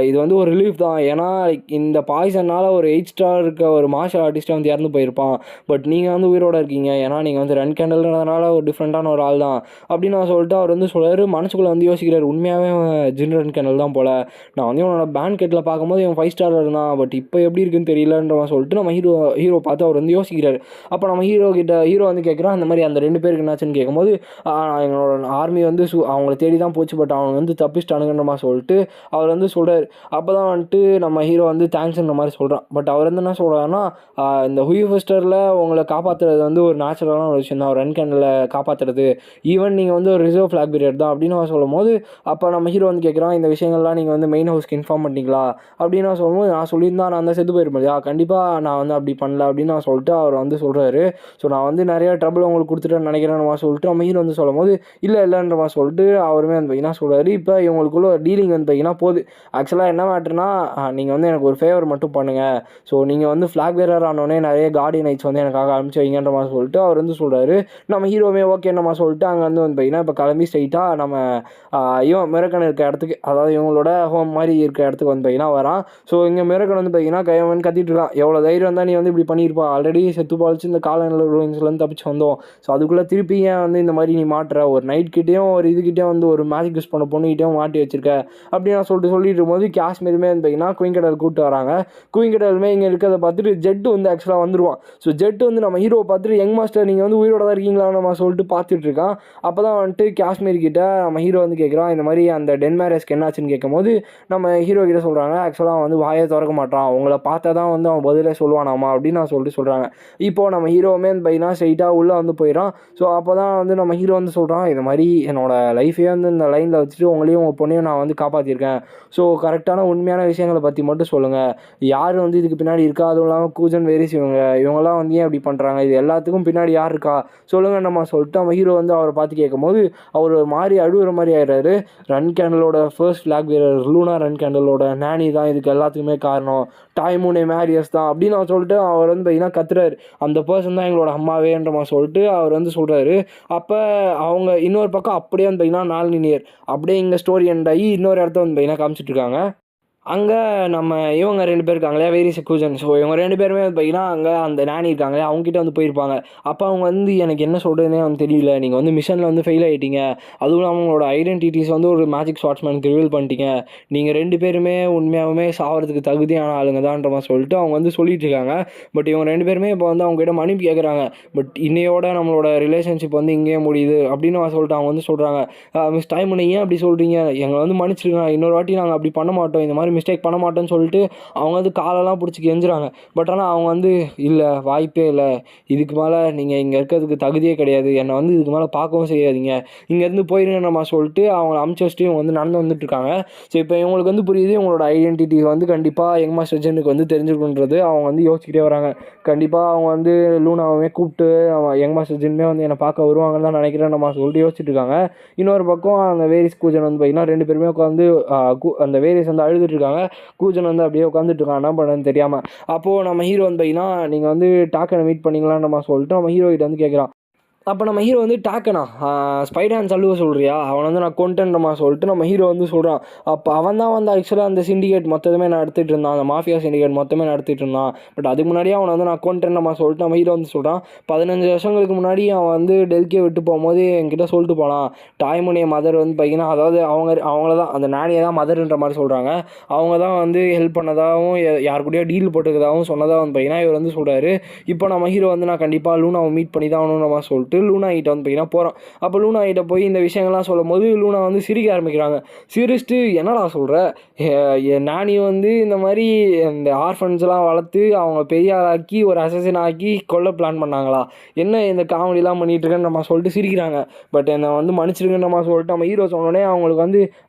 இது வந்து ஒரு ரிலீஃப் தான். ஏன்னா இந்த பாய்சனால் ஒரு 8 ஸ்டார் இருக்க ஒரு மார்ஷல் ஆர்டிஸ்ட்டை வந்து இறந்து போயிருப்பான். பட் நீங்கள் வந்து உயிரோட இருக்கீங்க. ஏன்னா நீங்கள் வந்து ரன் கேண்டல்ன்றதுனால ஒரு டிஃப்ரெண்ட்டான ஒரு ஆள் தான் அப்படின்னு நான் சொல்லிட்டு அவர் வந்து சொல்கிறாரு. மனசுக்குள்ளே வந்து யோசிக்கிறார், உண்மையாகவே ஜின்ரன் கேனல் தான் போல். நான் வந்து இவனோட பேண்ட் கெட்டில் பார்க்கும்போது இவன் 5 ஸ்டார் இருந்தான். பட் இப்போ எப்படி இருக்குன்னு தெரியலன்ற சொல்லிட்டு நம்ம ஹீரோ பார்த்து அவர் வந்து யோசிக்கிறார். அப்போ நம்ம ஹீரோ வந்து கேட்குறான் இந்த மாதிரி அந்த 2 பேருக்கு என்னாச்சுன்னு கேட்கும்போது எங்களோட ஆர்மி வந்து அவங்கள தேடி தான் போச்சு. பட் அவங்க வந்து தப்பிச்சிட்டானுங்கன்ற மாதிரி சொல்லிட்டு அவர் வந்து சொல்கிறார். அப்போ தான் வந்துட்டு நம்ம ஹீரோ வந்து தேங்க்ஸ்ன்ற மாதிரி சொல்கிறான். பட் அவர் வந்து என்ன சொல்கிறாருன்னா இந்த ஹூஃபஸ்டரில் உங்களை காப்பாற்றுறது வந்து ஒரு நேச்சுரலான ஒரு விஷயம் தான், ரன் கேண்டலை காப்பாற்றுறது. ஈவன் நீங்கள் வந்து ஒரு ரிசர்வ் ஃப்ளாக் பீரியட் தான் அப்படின்னு நான் சொல்லும் போது அப்போ நம்ம ஹீரோ வந்து கேட்குறான் இந்த விஷயங்கள்லாம் நீங்கள் வந்து மெயின் ஹவுஸ்க்கு இன்ஃபார்ம் பண்ணிங்களா அப்படின்னு நான் சொல்லும்போது நான் சொல்லியிருந்தா நான் தான் செத்து போயிருப்பேன் இல்லையா, கண்டிப்பாக நான் வந்து அப்படி பண்ணல அப்படின்னு நான் சொல்லிட்டு அவர் வந்து சொல்கிறாரு. ஸோ நான் வந்து நிறைய ட்ரபிள் உங்களுக்கு கொடுத்துட்டேன்னு நினைக்கிறேன் சொல்லிட்டு நம்ம ஹீரோ வந்து சொல்லும் போது இல்லைன்ற மாதிரி சொல்லிட்டு அவருமே வந்து பார்த்தீங்கன்னா சொல்கிறாரு. இப்போ இவங்களுக்குள்ள ஒரு டீலிங் வந்து பார்த்தீங்கன்னா போகுது. ஆக்சுவலாக என்ன மேட்டர்னா நீங்கள் வந்து எனக்கு ஒரு ஃபேவர் மட்டும் பண்ணுங்கள். ஸோ நீங்கள் வந்து ஃப்ளாக் பேரர் ஆனோடனே நிறைய கார்டி நைட்ஸ் வந்து எனக்காக அனுப்பிச்சு வைங்கன்ற மாதிரி சொல்லிட்டு அவர் வந்து சொல்கிறாரு. நம்ம ஹீரோவே ஓகே நம்ம சொல்லிட்டு அங்கே வந்து பார்த்தீங்கன்னா இப்போ கிளம்பி ஸ்ட்ரைட்டாக நம்ம இவன் மிரக்கன் இருக்க இடத்துக்கு, அதாவது இவங்களோட ஹோம் மாதிரி இருக்க இடத்துக்கு வந்து பார்த்தீங்கன்னா வரான். ஸோ இங்கே மிரக்கன் வந்து பார்த்தீங்கன்னா கைவன் கத்திட்டு இருக்கான், எவ்வளோ தைரியம் தான் நீ வந்து இப்படி பண்ணியிருப்பா, ஆல்ரெடி செத்து பாலிச்சு இந்த காலநிலை ரூயின்ஸ்லேருந்து தப்பிச்சு வந்தோம். ஸோ அதுக்குள்ளே திருப்பி ஏன் வந்து இந்த மாதிரி நீ மாட்டுற, ஒரு நைட்கிட்டையும் ஒரு இதுக்கிட்டையும் வந்து ஒரு மேஜிக் யூஸ் பண்ண பொண்ணுக்கிட்டையும் மாட்டி வச்சிருக்க அப்படின்னு நான் சொல்லிட்டு இருக்கும்போது காஷ்மீருமே வந்து பார்த்தீங்கன்னா குயின்கடல் கூப்பிட்டு வராங்க. குயின்கடலுமே இங்கே இருக்கிறத பார்த்துட்டு ஜெட்டு வந்து ஆக்சுவலாக வந்துடுவான். ஸோ ஜெட்டு வந்து நம்ம ஹீரோவை பார்த்துட்டு யங் மாஸ்டர் நீங்கள் வந்து உயிரோட தான் இருக்கீங்களா நம்ம சொல்லிட்டு பார்த்துட்டு இருக்கான். அப்போ தான் வந்துட்டு காஷ்மீர் கிட்ட நம்ம ஹீரோ வந்து கேட்குறான் இந்த மாதிரி அந்த டென் மேரேஜ்க்கு என்னாச்சுன்னு கேட்கும்போது நம்ம ஹீரோ கிட்ட சொல்கிறாங்க ஆக்சுவலாக வந்து வாயை திறக்க மாட்டான், அவங்கள பார்த்தா தான் வந்து அவன் பதிலே சொல்லுவானாமா அப்படின்னு நான் சொல்லிட்டு சொல்கிறாங்க. இப்போது நம்ம ஹீரோவுமே பையனா ஸ்ட்ரைட்டாக உள்ளே வந்து போயிடறான். ஸோ அப்போ தான் வந்து நம்ம ஹீரோ வந்து சொல்கிறான் இந்த மாதிரி என்னோடய லைஃபே வந்து இந்த லைனில் வச்சுட்டு உங்களையும் உங்கள் பொண்ணையும் நான் வந்து காப்பாற்றிருக்கேன். ஸோ கரெக்டான உண்மையான விஷயங்களை பற்றி மட்டும் சொல்லுங்கள், யார் வந்து இதுக்கு பின்னாடி இருக்கா, அதுவும் இல்லாமல் கூஜன் வேரிஸ் இவங்கெல்லாம் வந்து ஏன் இப்படி பண்ணுறாங்க, இது எல்லாத்துக்கும் பின்னாடி யார் இருக்கா சொல்லுங்கள் நம்ம சொல்லிட்டு நம்ம ஹீரோ வந்து அவரை பார்த்து கேட்கும்போது அவர் ஒரு மாதிரி அழுகிற மாதிரி ஆயிடுறாரு. Run கேண்டலோட first flag பீரர் Luna run கேண்டலோட நானி தான் இதுக்கு எல்லாத்துக்குமே காரணம், டைமுனே மேரியஸ் தான் அப்படின்னு நான் சொல்லிட்டு அவர் வந்து பார்த்தீங்கன்னா கத்துறாரு, அந்த பர்சன் தான் எங்களோட அம்மாவேன்ற மாதிரி சொல்லிட்டு அவர் வந்து சொல்கிறாரு. அப்போ அவங்க இன்னொரு பக்கம் அப்படியே வந்து பார்த்தீங்கன்னா நாளினியர் அப்படியே இங்கே ஸ்டோரி எண்ட் ஆகி இன்னொரு இடத்த வந்து பார்த்தீங்கன்னா காமிச்சிட்ருக்காங்க. அங்கே நம்ம இவங்க 2 பேர் இருக்காங்களே வேரி செக்கூஜன். ஸோ இவங்க 2 பேருமே வந்து பார்த்தீங்கன்னா அங்கே அந்த நானி இருக்காங்களே அவங்ககிட்ட வந்து போயிருப்பாங்க. அப்போ அவங்க வந்து எனக்கு என்ன சொல்கிறதுனே வந்து தெரியல, நீங்கள் வந்து மிஷனில் வந்து ஃபெயில் ஆகிட்டீங்க, அதுவும் இல்லாமல் அவங்களோட ஐடென்டிட்டிஸ் வந்து ஒரு மேஜிக் ஸ்வாட்ஸ்மேனுக்கு ரிவீல் பண்ணிட்டீங்க, நீங்கள் 2 பேருமே உண்மையாகவுமே சாகிறதுக்கு தகுதியான ஆளுங்க தான்ற மாதிரி சொல்லிட்டு அவங்க வந்து சொல்லிட்டு இருக்காங்க. பட் இவங்க 2 பேருமே இப்போ வந்து அவங்ககிட்ட மன்னிப்பு கேட்குறாங்க. பட் இன்னையோட நம்மளோட ரிலேஷன்ஷிப் வந்து இங்கேயே முடியுது அப்படின்னு சொல்லிட்டு அவங்க வந்து சொல்கிறாங்க. மிஸ் டைம் ஏன் அப்படி சொல்கிறீங்க, எங்களை வந்து மன்னிச்சிருங்க, இன்னொரு வாட்டி நாங்கள் அப்படி பண்ண மாட்டோம், இந்த மாதிரி மிஸ்டேக் பண்ண மாட்டேன்னு சொல்லிட்டு அவங்க வந்து காலெல்லாம் பிடிச்சி கெஞ்சுறாங்க. பட் ஆனால் அவங்க வந்து இல்லை, வாய்ப்பே இல்லை, இதுக்கு மேலே நீங்கள் இங்கே இருக்கிறதுக்கு தகுதியே கிடையாது, என்னை வந்து இதுக்கு மேலே பார்க்கவும் செய்யாதீங்க, இங்கேருந்து போயிருங்கன்னு சொல்லிட்டு அவங்கள அமுச்சு வச்சுட்டு இவங்க வந்து நடந்து வந்துட்டுருக்காங்க. ஸோ இப்போ இவங்களுக்கு வந்து புரியுது இவங்களோட ஐடென்டிட்டி வந்து கண்டிப்பாக யங் மாஸ்டர் ஜின்னுக்கு வந்து தெரிஞ்சிருக்குன்றது. அவங்க வந்து யோசிச்சுக்கிட்டே வராங்க. கண்டிப்பாக அவங்க வந்து லூனாவே கூப்பிட்டு யங் மாஸ்டர் ஜின்மே வந்து என்னை பார்க்க வருவாங்கன்னு தான் நினைக்கிறேன் நம்ம சொல்லிட்டு யோசிச்சுட்டு இருக்காங்க. இன்னொரு பக்கம் அந்த வேரிஸ் கூஜன் வந்து பார்த்தீங்கன்னா 2 பேருமே உட்காந்து அந்த வேரிஸ் வந்து அழுதுட்டு இருக்காங்க. கூஜன் வந்து அப்படியே உட்காந்துட்டு இருக்காங்க, என்ன பண்ணுறதுன்னு தெரியாமல். அப்போது நம்ம ஹீரோ வந்து பார்த்தீங்கன்னா நீங்கள் வந்து டாக்கனை மீட் பண்ணிங்களான்னு நம்ம சொல்லிட்டு நம்ம ஹீரோ கிட்ட வந்து கேட்குறான். அப்போ நம்ம ஹீரோ வந்து டாக்கனா ஸ்பைடர் அழுவ சொல்கிறியா, அவனை வந்து நான் கொண்டுட்டேன்றமா சொல்லிட்டு நம்ம ஹீரோ வந்து சொல்கிறான். அப்போ அவன் தான் வந்து ஆக்சுவலாக அந்த சிண்டிகேட் மொத்தமே நடத்திட்டு இருந்தான், அந்த மாஃபியா சிண்டிகேட் மொத்தமே நடத்திட்டு இருந்தான். பட் அதுக்கு முன்னாடியே அவனை வந்து நான் கொண்டுட்டேன்றமா சொல்லிட்டு நம்ம ஹீரோ வந்து சொல்கிறான். 15 வருஷங்களுக்கு முன்னாடி அவன் வந்து டெல்கியை விட்டு போகும்போது என்கிட்ட சொல்லிட்டு போனான், டாய்முனிய மதர் வந்து பார்த்தீங்கன்னா, அதாவது அவங்கள தான் அந்த நானியை தான் மதர்ன்ற மாதிரி சொல்கிறாங்க, அவங்க தான் வந்து ஹெல்ப் பண்ணதாகவும் யார் கூடயோ டீல் போட்டுக்கிறதாகவும் சொன்னதாக வந்து பார்த்தீங்கன்னா இவர் வந்து சொல்கிறாரு. இப்போ நம்ம ஹீரோ வந்து நான் கண்டிப்பாக லூனாவை மீட் பண்ணி தான் ஆகணுன்ற மாதிரி சொல்லிட்டு லூனா கிட்ட வந்து பார்த்தீங்கன்னா போகிறான். அப்போ லூனா கிட்ட போய் இந்த விஷயங்கள்லாம் சொல்லும் போது லூனா வந்து சிரிக்க ஆரம்பிக்கிறாங்க. சிரிச்சுட்டு என்னடா சொல்கிற, நானி வந்து இந்த மாதிரி இந்த ஆர்ஃபன்ஸ்லாம் வளர்த்து அவங்க பெரிய ஆளாக்கி ஒரு அசசின் ஆக்கி கொல்ல பிளான் பண்ணாங்களா, என்ன இந்த காமெடிலாம் பண்ணிகிட்டு இருக்கேன்னு நம்ம சொல்லிட்டு சிரிக்கிறாங்க. பட் என்னை வந்து மன்னிச்சிருங்கன்னு நம்ம சொல்லிட்டு நம்ம ஹீரோ சொன்னோடனே அவங்களுக்கு வந்து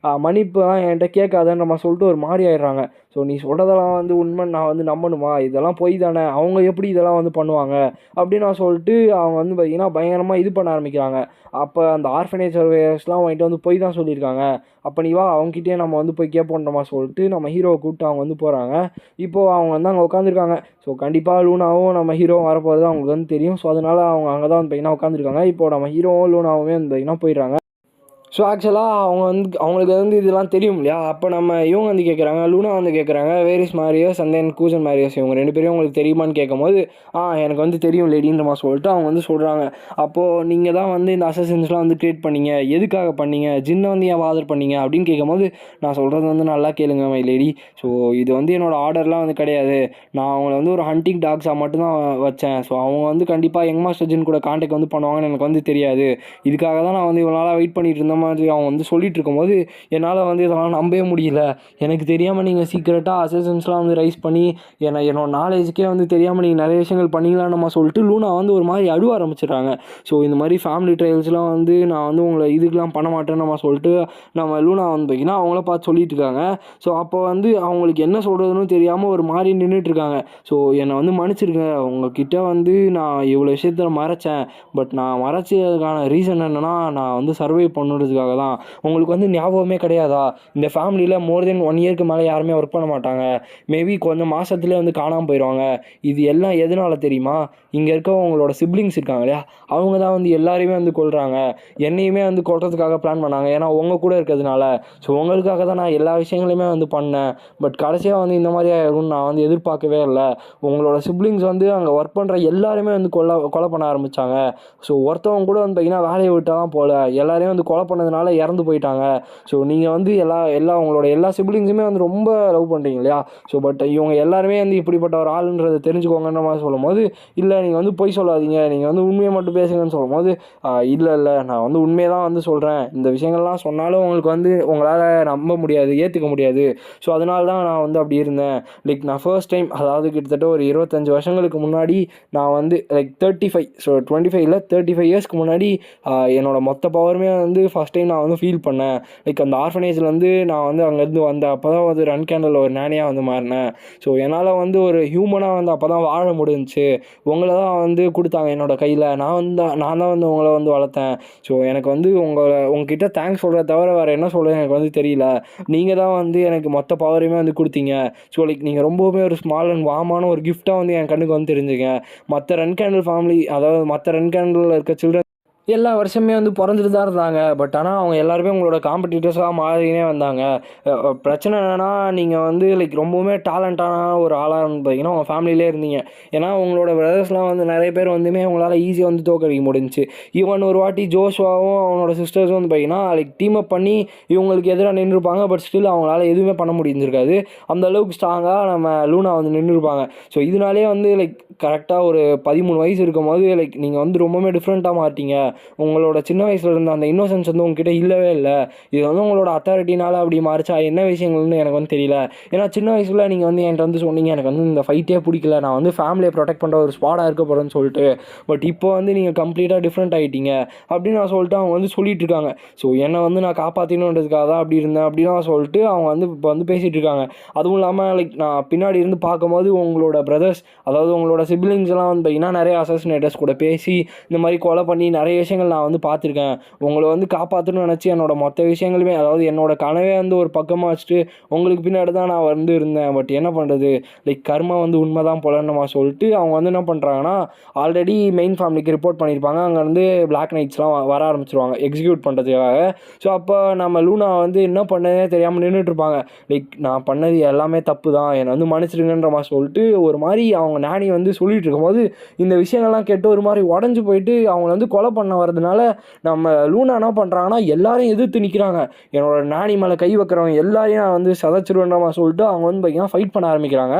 மன்னிப்புலாம் என்கிட்ட கேட்காதன்னு நம்ம சொல்லிட்டு ஒரு மாதிரி ஆயிடுறாங்க. ஸோ நீ சொல்கிறதெல்லாம் வந்து உண்மை நான் வந்து நம்பணுமா, இதெல்லாம் பொய் தானே, அவங்க எப்படி இதெல்லாம் வந்து பண்ணுவாங்க அப்படின்னு நான் சொல்லிட்டு அவங்க வந்து பார்த்திங்கன்னா பயங்கரமாக இது பண்ண ஆரம்பிக்கிறாங்க. அப்போ அந்த ஆர்ஃபனேஜ் சர்வேயர்ஸ்லாம் வாங்கிட்டு வந்து பொய் தான் சொல்லியிருக்காங்க, அப்போ நீ வா அவங்ககிட்டயே நம்ம வந்து போய் கேட்போன்றமா சொல்லிட்டு நம்ம ஹீரோவை கூப்பிட்டு அவங்க வந்து போகிறாங்க. இப்போது அவங்க வந்து அங்கே உட்காந்துருக்காங்க. ஸோ கண்டிப்பாக லூனாவும் நம்ம ஹீரோவும் வரப்போகிறது அவங்களுக்கு வந்து தெரியும். ஸோ அதனால் அவங்க அங்கே தான் வந்து பார்த்திங்கன்னா உட்காந்துருக்காங்க. இப்போது நம்ம ஹீரோவும் லூனாவுமே வந்து பார்த்திங்கன்னா போயிடுறாங்க. ஸோ ஆக்சுவலாக அவங்களுக்கு வந்து இதெல்லாம் தெரியும் இல்லையா. அப்போ நம்ம இவங்க வந்து கேட்குறாங்க, லூனா வந்து கேட்குறாங்க, வேர் இஸ் மாரியஸ் அண்ட் தென் கூஜன் மாரியஸ், இவங்க 2 பேரும் உங்களுக்கு தெரியுமான்னு கேட்கும்போது எனக்கு வந்து தெரியும் லேடின்ற மாதிரி சொல்லிட்டு அவங்க வந்து சொல்கிறாங்க. அப்போது நீங்கள் தான் வந்து இந்த அசசின்ஸ்லாம் வந்து க்ரியேட் பண்ணீங்க, எதுக்காக பண்ணீங்க, ஜின்னை வந்து ஏன் பாதர் பண்ணீங்க அப்படின்னு கேட்கும்போது நான் சொல்கிறது வந்து நல்லா கேளுங்க மை லேடி. ஸோ இது வந்து என்னோடய ஆர்டர்லாம் வந்து கிடையாது, நான் அவங்கள வந்து ஒரு ஹண்டிங் டாக்ஸாக மட்டும்தான் வச்சேன். ஸோ அவங்க வந்து கண்டிப்பாக யங் மாஸ்டர் ஜின் கூட கான்டாக்ட் வந்து பண்ணுவாங்கன்னு எனக்கு வந்து தெரியாது, இதுக்காக தான் நான் வந்து இவ்வளோ நாளாக வெயிட் பண்ணிட்டு இருந்தேன் மாதிரி அவன் வந்து சொல்லிட்டு இருக்கும்போது என்னால் வந்து இதெல்லாம் நம்பவே முடியல. எனக்கு தெரியாமல் நீங்கள் சீக்கிரட்டாக அசசன்ஸ்லாம் வந்து ரைஸ் பண்ணி என்னோட நாலேஜுக்கே வந்து தெரியாமல் நீங்கள் நிறைய விஷயங்கள் பண்ணிங்களான்னு நம்ம சொல்லிட்டு லூனா வந்து ஒரு மாதிரி அழுவ ஆரம்பிச்சிடுறாங்க. ஸோ இந்த மாதிரி ஃபேமிலி ட்ரையல்ஸ்லாம் வந்து நான் வந்து உங்களை இதுக்கெலாம் பண்ண மாட்டேன்னு நம்ம சொல்லிட்டு நம்ம லூனா வந்து பார்த்திங்கன்னா அவங்கள பார்த்து சொல்லிட்டு இருக்காங்க. ஸோ அப்போ வந்து அவங்களுக்கு என்ன சொல்கிறதுன்னு தெரியாமல் ஒரு மாதிரி நின்றுட்டுருக்காங்க. ஸோ என்னை வந்து மன்னிச்சிருங்க, உங்ககிட்ட வந்து நான் இவ்வளோ விஷயத்தில் மறைச்சேன், பட் நான் மறைச்சதுக்கான ரீசன் என்னென்னா நான் வந்து சர்வை பண்ணுறதுக்காக தான். உங்களுக்கு வந்து ஞாபகமே கிடையாதா, இந்த ஃபேமிலியில் மோர் தென் 1 இயருக்கு மேலே யாருமே ஒர்க் பண்ண மாட்டாங்க, மேபி கொஞ்சம் மாதத்துலேயே வந்து காணாமல் போயிடுவாங்க. இது எல்லாம் எதனால தெரியுமா, இங்கே இருக்க உங்களோட சிப்ளிங்ஸ் இருக்காங்க இல்லையா, அவங்க தான் வந்து எல்லாரையுமே வந்து கொல்றாங்க, என்னையுமே வந்து கொல்றதுக்காக பிளான் பண்ணாங்க, ஏன்னா உங்கள் கூட இருக்கிறதுனால. ஸோ உங்களுக்காக தான் நான் எல்லா விஷயங்களையுமே வந்து பண்ணேன், பட் கடைசியாக வந்து இந்த மாதிரி ஆகிடும்னு நான் வந்து எதிர்பார்க்கவே இல்லை. உங்களோட சிப்ளிங்ஸ் வந்து அங்கே ஒர்க் பண்ணுற எல்லாருமே வந்து கொலை பண்ண ஆரம்பித்தாங்க. ஸோ ஒருத்தவங்க கூட வந்து பார்த்திங்கன்னா வேலையை விட்டாலாம் போல், எல்லாரையும் வந்து கொலை பண்ணதுனால இறந்து போயிட்டாங்க. ஸோ நீங்கள் வந்து எல்லா உங்களோட எல்லா சிப்ளிங்ஸுமே வந்து ரொம்ப லவ் பண்ணுறீங்க இல்லையா. ஸோ பட் இவங்க எல்லாருமே வந்து இப்படிப்பட்ட ஒரு ஆளுன்றதை தெரிஞ்சுக்கோங்கன்ற மாதிரி சொல்லும் போது, இல்லை நீங்கள் வந்து பொய் சொல்லாதீங்க, நீங்கள் வந்து உண்மையை மட்டும் பேசுங்கன்னு சொல்லும் போது, இல்லை நான் வந்து உண்மையை தான் வந்து சொல்கிறேன், இந்த விஷயங்கள்லாம் சொன்னாலும் உங்களுக்கு வந்து உங்களால் நம்ப முடியாது, ஏற்றுக்க முடியாது. ஸோ அதனால தான் நான் வந்து அப்படி இருந்தேன். லைக் நான் ஃபர்ஸ்ட் டைம், அதாவது கிட்டத்தட்ட ஒரு 25 வருஷங்களுக்கு முன்னாடி நான் வந்து லைக் 35, ஸோ 25 இல்லை 35 இயர்ஸ்க்கு முன்னாடி என்னோட மொத்த பவருமே வந்து ஃபஸ்ட் டைம் நான் வந்து ஃபீல் பண்ணேன். லைக் அந்த ஆர்ஃபனேஜ்லேருந்து நான் வந்து அங்கேருந்து வந்தேன், அப்போ தான் வந்து ரன் கேண்டில் ஒரு நானியாக வந்து மாறினேன். ஸோ என்னால் வந்து ஒரு ஹியூமனாக வந்து அப்போ தான் வாழ முடிஞ்சிச்சு. உங்களை தான் வந்து கொடுத்தாங்க என்னோடய கையில், நான் தான் வந்து உங்களை வந்து வளர்த்தேன். ஸோ எனக்கு வந்து உங்ககிட்ட தேங்க்ஸ் சொல்கிறத தவிர வேறு என்ன சொல்கிறது எனக்கு வந்து தெரியல. நீங்கள் தான் வந்து எனக்கு மொத்த பவரையுமே வந்து கொடுத்தீங்க. ஸோ லைக் நீங்கள் ரொம்பவுமே ஒரு ஸ்மால் அண்ட் வார்மான ஒரு கிஃப்ட்டாக வந்து என் கண்ணுக்கு வந்து தெரிஞ்சுங்க. மற்ற ரன் கேண்டில் ஃபேமிலி, அதாவது மற்ற ரன் கேண்டில் இருக்க சில்ட்ரன் எல்லா வருஷமே வந்து பிறந்துட்டு தான் இருந்தாங்க. பட் ஆனால் அவங்க எல்லாருமே உங்களோட காம்படிட்டர்ஸாக மாறினே வந்தாங்க. பிரச்சனை என்னென்னா, நீங்கள் வந்து லைக் ரொம்பவுமே டேலண்டான ஒரு ஆளாக இருந்து பார்த்தீங்கன்னா உங்கள் ஃபேமிலியிலே இருந்தீங்க. ஏன்னா உங்களோட பிரதர்ஸ்லாம் வந்து நிறைய பேர் வந்துமே உங்களால் ஈஸியாக வந்து தோக்கடிக்க முடிஞ்சிச்சு. ஈவன் ஒரு வாட்டி ஜோஷ்வாவும் அவனோட சிஸ்டர்ஸும் வந்து பார்த்தீங்கன்னா லைக் டீம் அப் பண்ணி இவங்களுக்கு எதிராக நின்றுருப்பாங்க. பட் ஸ்டில் அவங்களால எதுவுமே பண்ண முடிஞ்சிருக்காது. அந்த அளவுக்கு ஸ்ட்ராங்காக நம்ம லூனா வந்து நின்றுருப்பாங்க. ஸோ இதனாலே வந்து லைக் கரெக்டாக ஒரு 13 வயசு இருக்கும் போது லைக் நீங்கள் வந்து ரொம்பவுமே டிஃப்ரெண்ட்டாக மாட்டீங்க. உங்களோட சின்ன வயசில் இருந்த அந்த இன்னோசன்ஸ் வந்து உங்ககிட்ட இல்லவே இல்லை. இது வந்து உங்களோட அத்தாரிட்டினால அப்படி மாறிச்சா என்ன விஷயங்கள்னு எனக்கு வந்து தெரியல. ஏன்னா சின்ன வயசில் நீங்கள் வந்து என்கிட்ட வந்து சொன்னீங்க எனக்கு வந்து இந்த ஃபைட்டே பிடிக்கல, நான் வந்து ஃபேமிலியை ப்ரொடெக்ட் பண்ணுற ஒரு ஸ்குவாடாக இருக்க போகிறேன்னு சொல்லிட்டு. பட் இப்போ வந்து நீங்கள் கம்ப்ளீட்டாக டிஃப்ரெண்ட் ஆகிட்டீங்க அப்படின்னு நான் சொல்லிட்டு அவங்க வந்து சொல்லிட்டு இருக்காங்க. ஸோ என்னை வந்து நான் காப்பாற்றணுன்றதுக்காக தான் அப்படி இருந்தேன் அப்படின்னு நான் சொல்லிட்டு அவங்க வந்து இப்போ வந்து பேசிகிட்டு இருக்காங்க. அதுவும் இல்லாமல் லைக் நான் பின்னாடி இருந்து பார்க்கும்போது உங்களோட பிரதர்ஸ், அதாவது உங்களோட சிப்லிங்ஸ் எல்லாம் வந்து பார்த்தீங்கன்னா நிறைய அசாசினேட்டர்ஸ் கூட பேசி இந்த மாதிரி கொலை பண்ணி நிறைய விஷயங்கள் நான் வந்து பார்த்துருக்கேன். உங்களை வந்து காப்பாற்றணும்னு நினச்சி என்னோட மொத்த விஷயங்களுமே, அதாவது என்னோட கனவே வந்து ஒரு பக்கமாக வச்சுட்டு உங்களுக்கு பின்னாடி தான் நான் வந்து இருந்தேன். பட் என்ன பண்ணுறது, லைக் கர்மா வந்து உண்மை தான் போலன்னு சொல்லிட்டு அவங்க வந்து என்ன பண்ணுறாங்கன்னா, ஆல்ரெடி மெயின் ஃபேமிலிக்கு ரிப்போர்ட் பண்ணியிருப்பாங்க. அங்கேருந்து பிளாக் நைட்ஸ்லாம் வர ஆரம்பிச்சிருவாங்க எக்ஸிக்யூட் பண்ணுறதுக்காக. ஸோ அப்போ நம்ம லூனா வந்து என்ன பண்ணதே தெரியாமல் நின்றுட்டுருப்பாங்க. லைக் நான் பண்ணது எல்லாமே தப்பு தான், என்னை வந்து மன்னிச்சிடுங்கன்ற மாதிரி சொல்லிட்டு ஒரு மாதிரி அவங்க நானி வந்து சொல்லிட்டு இருக்கும்போது இந்த விஷயங்கள்லாம் கேட்டு ஒரு மாதிரி உடஞ்சி போயிட்டு அவங்கள வந்து கொலை பண்ண வரதுனால நம்ம லூனா என்ன பண்ணுறாங்கன்னா எல்லாரையும் எதிர்த்து நிற்கிறாங்க. என்னோட நானி மேலே கை வைக்கிறவங்க எல்லாரையும் நான் வந்து சதைச்சிருவேன்ற மாதிரி சொல்லிட்டு அவங்க வந்து பார்த்திங்கன்னா ஃபைட் பண்ண ஆரம்பிக்கிறாங்க.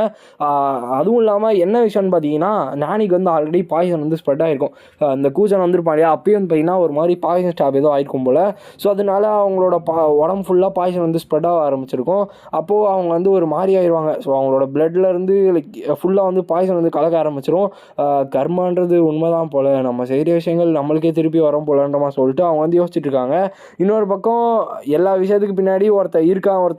அதுவும் இல்லாமல் என்ன விஷயம்னு பார்த்தீங்கன்னா, நானிக்கு வந்து ஆல்ரெடி பாய்சன் வந்து ஸ்ப்ரெட் ஆகிருக்கும். அந்த கூஜன் வந்துருப்பாங்க இல்லையா, அப்பயும் வந்து பார்த்திங்கன்னா ஒரு மாதிரி பாய்சன் ஸ்டாப் ஏதோ ஆகிருக்கும் போல். ஸோ அதனால அவங்களோட உடம்பு ஃபுல்லாக பாய்சன் வந்து ஸ்ப்ரெட் ஆக ஆரம்பிச்சிருக்கும். அப்போது அவங்க வந்து ஒரு மாதிரி ஆயிடுவாங்க. ஸோ அவங்களோட பிளட்லேருந்து லைக் ஃபுல்லாக வந்து பாய்சன் வந்து கலக்க ஆரம்பிச்சிடும். கர்மான்றது உண்மைதான் போல், நம்ம செய்கிற விஷயங்கள் நம்மளுக்கே திருப்பி வரும் போலன்ற மாதிரி சொல்லிட்டு அவங்க வந்து யோசிச்சுட்டு இருக்காங்க. இன்னொரு பக்கம் எல்லா விஷயத்துக்கு பின்னாடி ஒருத்தர்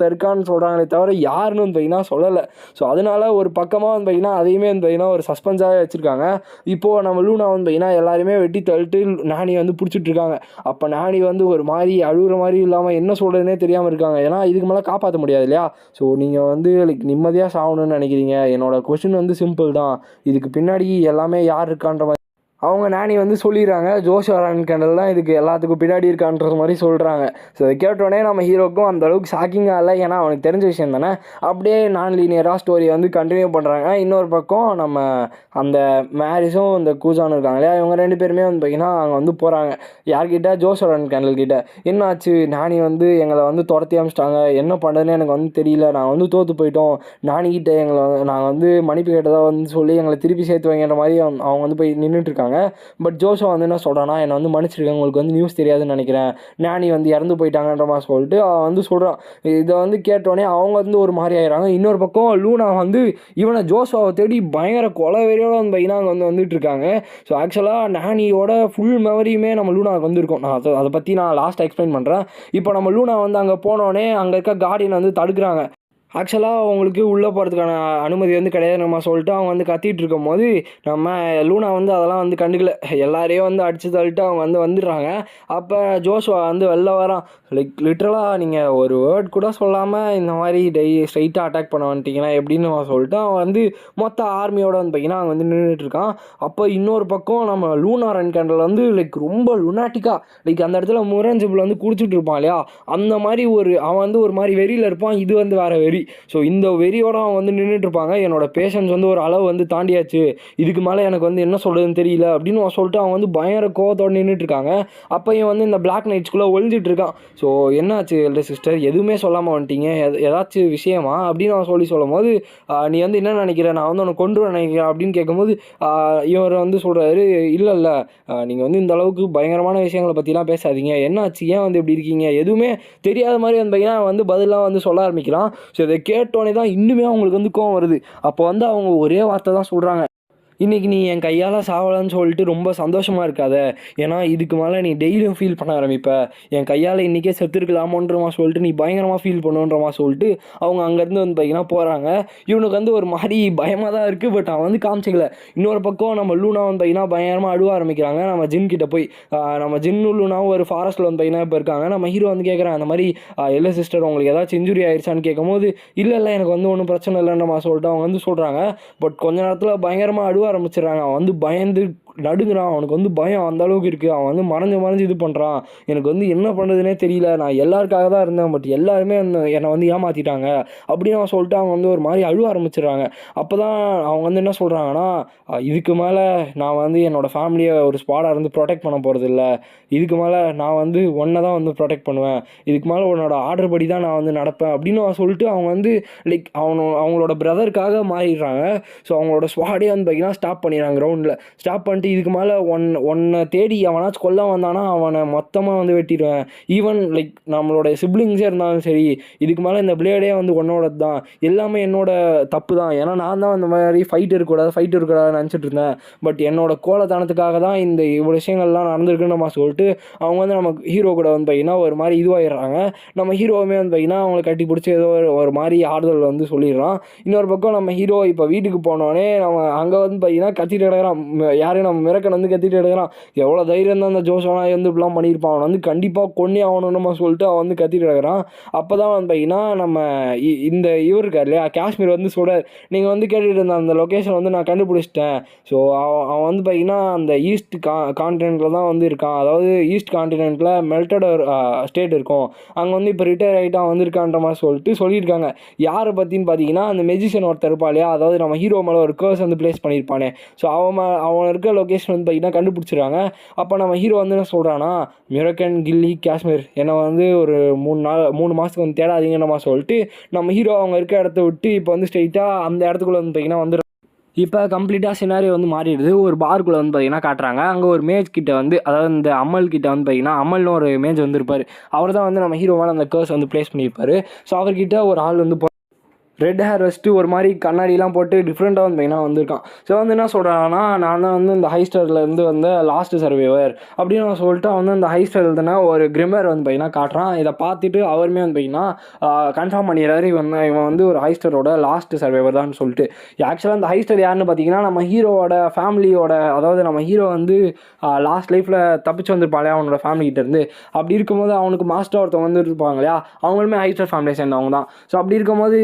இருக்கான்னு சொல்கிறாங்களே தவிர யாருன்னு வந்து பார்த்திங்கன்னா சொல்லலை. ஸோ அதனால ஒரு பக்கமாக வந்து பார்த்திங்கன்னா அதையுமே வந்து பார்த்திங்கன்னா ஒரு சஸ்பென்ஸாகவே வச்சுருக்காங்க. இப்போது நம்ம லூனா வந்து பார்த்திங்கன்னா எல்லாருமே வெட்டி தள்ளிட்டு நானி வந்து பிடிச்சிட்ருக்காங்க. அப்போ நானி வந்து ஒரு மாதிரி அழுகிற மாதிரி இல்லாமல் என்ன சொல்கிறதுனே தெரியாமல் இருக்காங்க. ஏன்னா இதுக்கு மேலே காப்பாற்ற முடியாது இல்லையா. ஸோ நீங்கள் வந்து லைக் நிம்மதியாக சாகணும்னு நினைக்கிறீங்க. என்னோடய கொஸ்டின் வந்து சிம்பிள் தான், இதுக்கு பின்னாடி எல்லாமே யார் இருக்கான்ற மாதிரி அவங்க நானி வந்து சொல்லிடுறாங்க. ஜோஷுவா ரான்கேண்டில் தான் இதுக்கு எல்லாத்துக்கும் பின்னாடி இருக்கான்றது மாதிரி சொல்கிறாங்க. ஸோ அதை கேட்டோடனே நம்ம ஹீரோக்கும் அந்தளவுக்கு ஷாக்கிங்காக இல்லை, ஏன்னா அவனுக்கு தெரிஞ்ச விஷயம் தானே. அப்படியே நான் லீனியராக ஸ்டோரியை வந்து கண்டினியூ பண்ணுறாங்க. இன்னொரு பக்கம் நம்ம அந்த மேரிஸும் இந்த கூஜானும் இருக்காங்க இல்லையா, இவங்க 2 பேருமே வந்து பார்த்திங்கன்னா அங்கே வந்து போகிறாங்க. யார்கிட்ட, ஜோஷுவா ரான்கேண்டில் கிட்ட. என்னாச்சு, நானி வந்து எங்களை வந்து துரத்தி அமிச்சிட்டாங்க, என்ன பண்ணுறதுன்னு எனக்கு வந்து தெரியல, நாங்கள் வந்து தோற்று போயிட்டோம், நானிக்கிட்ட எங்களை நாங்கள் வந்து மன்னிப்பு கேட்டதாக வந்து சொல்லி எங்களை திருப்பி சேர்த்து வைங்கிற மாதிரி அவங்க வந்து போய் நின்றுட்டுருக்காங்க. பட் ஜோஷுவா வந்து என்ன சொல்கிறான்னா, என்னை வந்து மன்னிச்சிருக்கேன், உங்களுக்கு வந்து நியூஸ் தெரியாதுன்னு நினைக்கிறேன், நானி வந்து இறந்து போயிட்டாங்கன்ற மாதிரி சொல்லிட்டு அவன் வந்து சொல்கிறான். இதை வந்து கேட்டோடனே அவங்க வந்து ஒரு மாதிரி ஆயிடுறாங்க. இன்னொரு பக்கம் லூனா வந்து இவனை ஜோஷுவாவை தேடி பயங்கர கொலை வெறியோட வந்து பையனா அங்கே வந்து வந்துட்டு இருக்காங்க. ஸோ ஆக்சுவலாக நானியோட ஃபுல் மெமரியுமே நம்ம லூனாவுக்கு வந்துருக்கும். நான் அதை பற்றி நான் லாஸ்ட் எக்ஸ்பிளைன் பண்ணுறேன். இப்போ நம்ம லூனா வந்து அங்கே போனோடனே அங்கே இருக்க கார்டியன் வந்து தடுக்கிறாங்க. ஆக்சுவலாக அவங்களுக்கு உள்ளே போகிறதுக்கான அனுமதி வந்து கிடையாது நம்ம சொல்லிட்டு அவங்க வந்து கத்திட்டு இருக்கும்போது நம்ம லூனா வந்து அதெல்லாம் வந்து கண்டுக்கல, எல்லாரையும் வந்து அடித்து தள்ளிட்டு அவங்க வந்து வந்துடுறாங்க. அப்போ ஜோஷுவா வந்து வெளில வரான். லைக் லிட்ரலாக நீங்கள் ஒரு வேர்ட் கூட சொல்லாமல் இந்த மாதிரி ஸ்ட்ரைட்டாக அட்டாக் பண்ண வந்துட்டிங்கன்னா எப்படின்னு சொல்லிட்டு அவன் வந்து மொத்த ஆர்மியோட வந்து பார்த்திங்கன்னா அங்கே வந்து நின்றுட்டு இருக்கான். அப்போ இன்னொரு பக்கம் நம்ம லூனா ரான்கேண்டில் வந்து லைக் ரொம்ப லுனாட்டிக்காக லைக் அந்த இடத்துல முரஞ்சிபிள் வந்து குடிச்சிட்டு இருப்பான் இல்லையா, அந்த மாதிரி அவன் வந்து ஒரு மாதிரி வெறியில் இருப்பான். இது வந்து வேறு வெறி. ஸோ இந்த வெறியோட அவன் வந்து நின்றுட்டுருப்பாங்க. என்னோட பேஷன்ஸ் வந்து ஒரு அளவு வந்து தாண்டியாச்சு, இதுக்கு மேலே எனக்கு வந்து என்ன சொல்கிறதுன்னு தெரியல அப்படின்னு சொல்லிட்டு அவன் வந்து பயங்கர கோவத்தோடு நின்றுட்டுருக்காங்க. அப்பையும் வந்து இந்த பிளாக் நைட்ஸ்குள்ளே ஒழிஞ்சிட்டு இருக்கான். ஸோ என்னாச்சு எல்டர் சிஸ்டர், எதுவுமே சொல்லாமல் வந்துட்டீங்க, ஏதாச்சும் விஷயமா அப்படின்னு அவன் சொல்லும் போது நீ வந்து என்ன நினைக்கிற, நான் வந்து உன்னை கொண்டு நினைக்கிறேன் அப்படின்னு கேட்கும்போது இவர் வந்து சொல்கிறாரு, இல்லை நீங்கள் வந்து இந்த அளவுக்கு பயங்கரமான விஷயங்களை பற்றிலாம் பேசாதீங்க, என்னாச்சு, ஏன் வந்து இப்படி இருக்கீங்க, எதுவுமே தெரியாத மாதிரி வந்து பார்த்தீங்கன்னா வந்து பதிலாக வந்து சொல்ல ஆரம்பிக்கலாம். ஸோ இதை கேட்டோன்னே தான் இன்னுமே அவங்களுக்கு வந்து கோவம் வருது. அப்போ வந்து அவங்க ஒரே வார்த்தை தான் சொல்கிறாங்க, இன்றைக்கி நீ என் கையால் சாவலன்னு சொல்லிட்டு ரொம்ப சந்தோஷமாக இருக்காத, ஏன்னா இதுக்கு மேலே நீ டெய்லியும் ஃபீல் பண்ண ஆரம்பிப்ப, என் கையால் இன்றைக்கே செத்துருக்கலாமோன்றமா சொல்லிட்டு நீ பயங்கரமாக ஃபீல் பண்ணுன்றமா சொல்லிட்டு அவங்க அங்கேருந்து வந்து பார்த்திங்கன்னா போகிறாங்க. இவனுக்கு வந்து ஒரு மாதிரி பயமாக தான் இருக்குது, பட் அவன் வந்து காமிச்சிக்கல. இன்னொரு பக்கம் நம்ம லூனா வந்து பார்த்திங்கன்னா பயங்கரமாக அழுவ ஆரம்பிக்கிறாங்க. நம்ம ஜின்கிட்ட போய் நம்ம ஜின்னு லூனாவும் ஒரு ஃபாரஸ்ட்டில் வந்து பார்த்திங்கன்னா இப்போ இருக்காங்க. நம்ம ஹீரோ வந்து கேட்குறான், அந்த மாதிரி இல்லை சிஸ்டர் உங்களுக்கு ஏதாச்சும் இன்ஜுரி ஆயிடுச்சான்னு கேட்கும்போது இல்லை எனக்கு வந்து ஒன்றும் பிரச்சனை இல்லைன்றமா சொல்லிட்டு அவங்க வந்து சொல்கிறாங்க. பட் கொஞ்ச நேரத்தில் பயங்கரமாக அழுவ ஆரம்பிச்சிடறாங்க. அவன் வந்து பயந்து நடுங்குறான். அவனுக்கு வந்து பயம் அந்த அளவுக்கு இருக்குது. அவன் வந்து மறைஞ்சு இது பண்ணுறான். எனக்கு வந்து என்ன பண்ணுறதுனே தெரியல, நான் எல்லாருக்காக தான் இருந்தேன், பட் எல்லாருமே என்னை வந்து ஏமாற்றிட்டாங்க அப்படின்னு அவன் சொல்லிட்டு அவங்க வந்து ஒரு மாதிரி அழுவ ஆரம்பிச்சிடுறாங்க. அப்போ தான் அவங்க வந்து என்ன சொல்கிறாங்கன்னா, இதுக்கு மேலே நான் வந்து என்னோடய ஃபேமிலியை ஒரு ஸ்பாடாக இருந்து ப்ரொடெக்ட் பண்ண போகிறது இல்லை, இதுக்கு மேலே நான் வந்து ஒன்றை தான் வந்து ப்ரொடெக்ட் பண்ணுவேன், இதுக்கு மேலே உன்னோட ஆர்டர் படி தான் நான் வந்து நடப்பேன் அப்படின்னு அவன் சொல்லிட்டு அவங்க வந்து லைக் அவங்களோட பிரதருக்காக மாறிடுறாங்க. ஸோ அவங்களோட ஸ்குவாடே வந்து பார்த்திங்கன்னா ஸ்டாப் பண்ணிடுறாங்க கிரவுண்டில். ஸ்டாப் பண்ணிட்டு வந்துட்டு இதுக்கு மேலே ஒன்றை தேடி அவனாச்சும் கொல்ல வந்தானா அவனை மொத்தமாக வந்து வெட்டிடுவேன். ஈவன் லைக் நம்மளோட சிப்ளிங்ஸே இருந்தாலும் சரி, இதுக்கு மேலே இந்த பிளேடே வந்து உன்னோடது தான், எல்லாமே என்னோட தப்பு தான். ஏன்னா நான் தான் அந்த மாதிரி ஃபைட் இருக்கக்கூடாதுன்னு நினச்சிட்டு இருந்தேன். பட் என்னோட கோலத்தனத்துக்காக தான் இந்த இவ்வளோ விஷயங்கள்லாம் நடந்திருக்குன்னு நம்ம சொல்லிட்டு அவங்க வந்து நம்ம ஹீரோ கூட வந்து பார்த்தீங்கன்னா ஒரு மாதிரி இதுவாகிடுறாங்க. நம்ம ஹீரோவுமே வந்து பார்த்தீங்கன்னா அவங்களை கட்டி பிடிச்சி ஏதோ ஒரு மாதிரி ஆறுதல் வந்து சொல்லிடுறான். இன்னொரு பக்கம் நம்ம ஹீரோ இப்போ வீட்டுக்கு போனோடனே நம்ம அங்கே வந்து பார்த்தீங்கன்னா கத்திட்டு கிடக்கிறான். யாரையும் நம்ம மிரக்கன் வந்து கத்திட்டு கிடக்கிறான். எவ்வளோ தைரியம் தான் அந்த ஜோஷோனா வந்து இப்படிலாம் பண்ணியிருப்பான், அவன் வந்து கண்டிப்பாக கொன்னே ஆகணும்னு நம்ம சொல்லிட்டு அவன் வந்து கத்திட்டு கிடக்கிறான். அப்போ தான் வந்து பார்த்தீங்கன்னா நம்ம இந்த இவர் இருக்கார் இல்லையா, காஷ்மீர் வந்து சொல்கிறார், நீங்கள் வந்து கேட்டுட்டு இருந்த அந்த லொக்கேஷன் வந்து நான் கண்டுபிடிச்சிட்டேன். ஸோ அவன் வந்து பார்த்தீங்கன்னா அந்த ஈஸ்ட் கான்டினென்ட்டில் தான் வந்து இருக்கான். அதாவது ஈஸ்ட் கான்டினென்ட்டில் மெல்டட் ஸ்டேட் இருக்கும், அங்கே வந்து இப்போ ரிட்டையர் ஆகிட்டான் வந்திருக்கான்ற மாதிரி சொல்லியிருக்காங்க. யாரை பற்றின்னு பார்த்தீங்கன்னா அந்த மெஜிஷியன் ஒருத்தர் இருப்பா இல்லையா, அதாவது நம்ம ஹீரோ மேலே ஒரு கர்ஸ் வந்து பிளேஸ் பண்ணியிருப்பானே, ஸோ அவன் இருக்க லொக்கேஷன் வந்து பார்த்தீங்கன்னா கண்டுபிடிச்சிருக்காங்க. அப்போ நம்ம ஹீரோ வந்து என்ன சொல்கிறான்னா, மிரக்கன் கில்லி காஷ்மீர் என்னை வந்து ஒரு 3 மாதத்துக்கு வந்து தேடாதீங்கன்னு நம்ம சொல்லிட்டு நம்ம ஹீரோ அவங்க இருக்க இடத்த விட்டு இப்போ வந்து ஸ்ட்ரெயிட்டாக அந்த இடத்துக்குள்ளே வந்து பார்த்தீங்கன்னா வந்துடும். இப்போ கம்ப்ளீட்டாக சினாரியோ வந்து மாறிடுது. ஒரு பார்க்குள்ளே வந்து பார்த்தீங்கன்னா காட்டுறாங்க. அங்கே ஒரு மேஜ் கிட்ட வந்து, அதாவது இந்த அமல் கிட்ட வந்து பார்த்தீங்கன்னா அமல்னு ஒரு மேஜ் வந்து இருப்பார். அவர் தான் வந்து நம்ம ஹீரோ மேலே அந்த கர்ஸ் வந்து பிளேஸ் பண்ணியிருப்பார். ஸோ அவர்கிட்ட ஒரு ஆள் வந்து ரெட் ஹேர் வச்சுட்டு ஒரு மாதிரி கண்ணாடிலாம் போட்டு டிஃப்ரெண்ட்டாக வந்து பையனாக வந்திருக்கான். ஸோ வந்து என்ன சொல்கிறான்னா, நான் தான் வந்து இந்த ஹைஸ்டர்லேருந்து வந்து லாஸ்ட்டு சர்வைவர் அப்படின்னு நான் சொல்லிட்டு அவன் வந்து அந்த ஹைஸ்டர் எழுதுனா ஒரு கிரிமர் வந்து பையனாக காட்டுறான். இதை பார்த்துட்டு அவருமே வந்து பையனா கன்ஃபார்ம் பண்ணிடுறாரு, இவன் வந்து ஒரு ஹைஸ்டரோட லாஸ்ட்டு சர்வைவர் தான் சொல்லிட்டு. ஆக்சுவலாக அந்த ஹைஸ்டர் யாருன்னு பார்த்தீங்கன்னா நம்ம ஹீரோவோட ஃபேமிலியோட, அதாவது நம்ம ஹீரோ வந்து லாஸ்ட் லைஃப்பில் தப்பிச்சு வந்திருப்பாங்க இல்லையா அவனோட ஃபேமிலிகிட்டேருந்து. அப்படி இருக்கும்போது அவனுக்கு மாஸ்டர் ஒருத்தவங்க வந்து இருப்பாங்க இல்லையா, அவங்களுமே ஹைஸ்டர் ஃபேமிலியை சேர்ந்தவங்க தான். ஸோ அப்படி இருக்கும்போது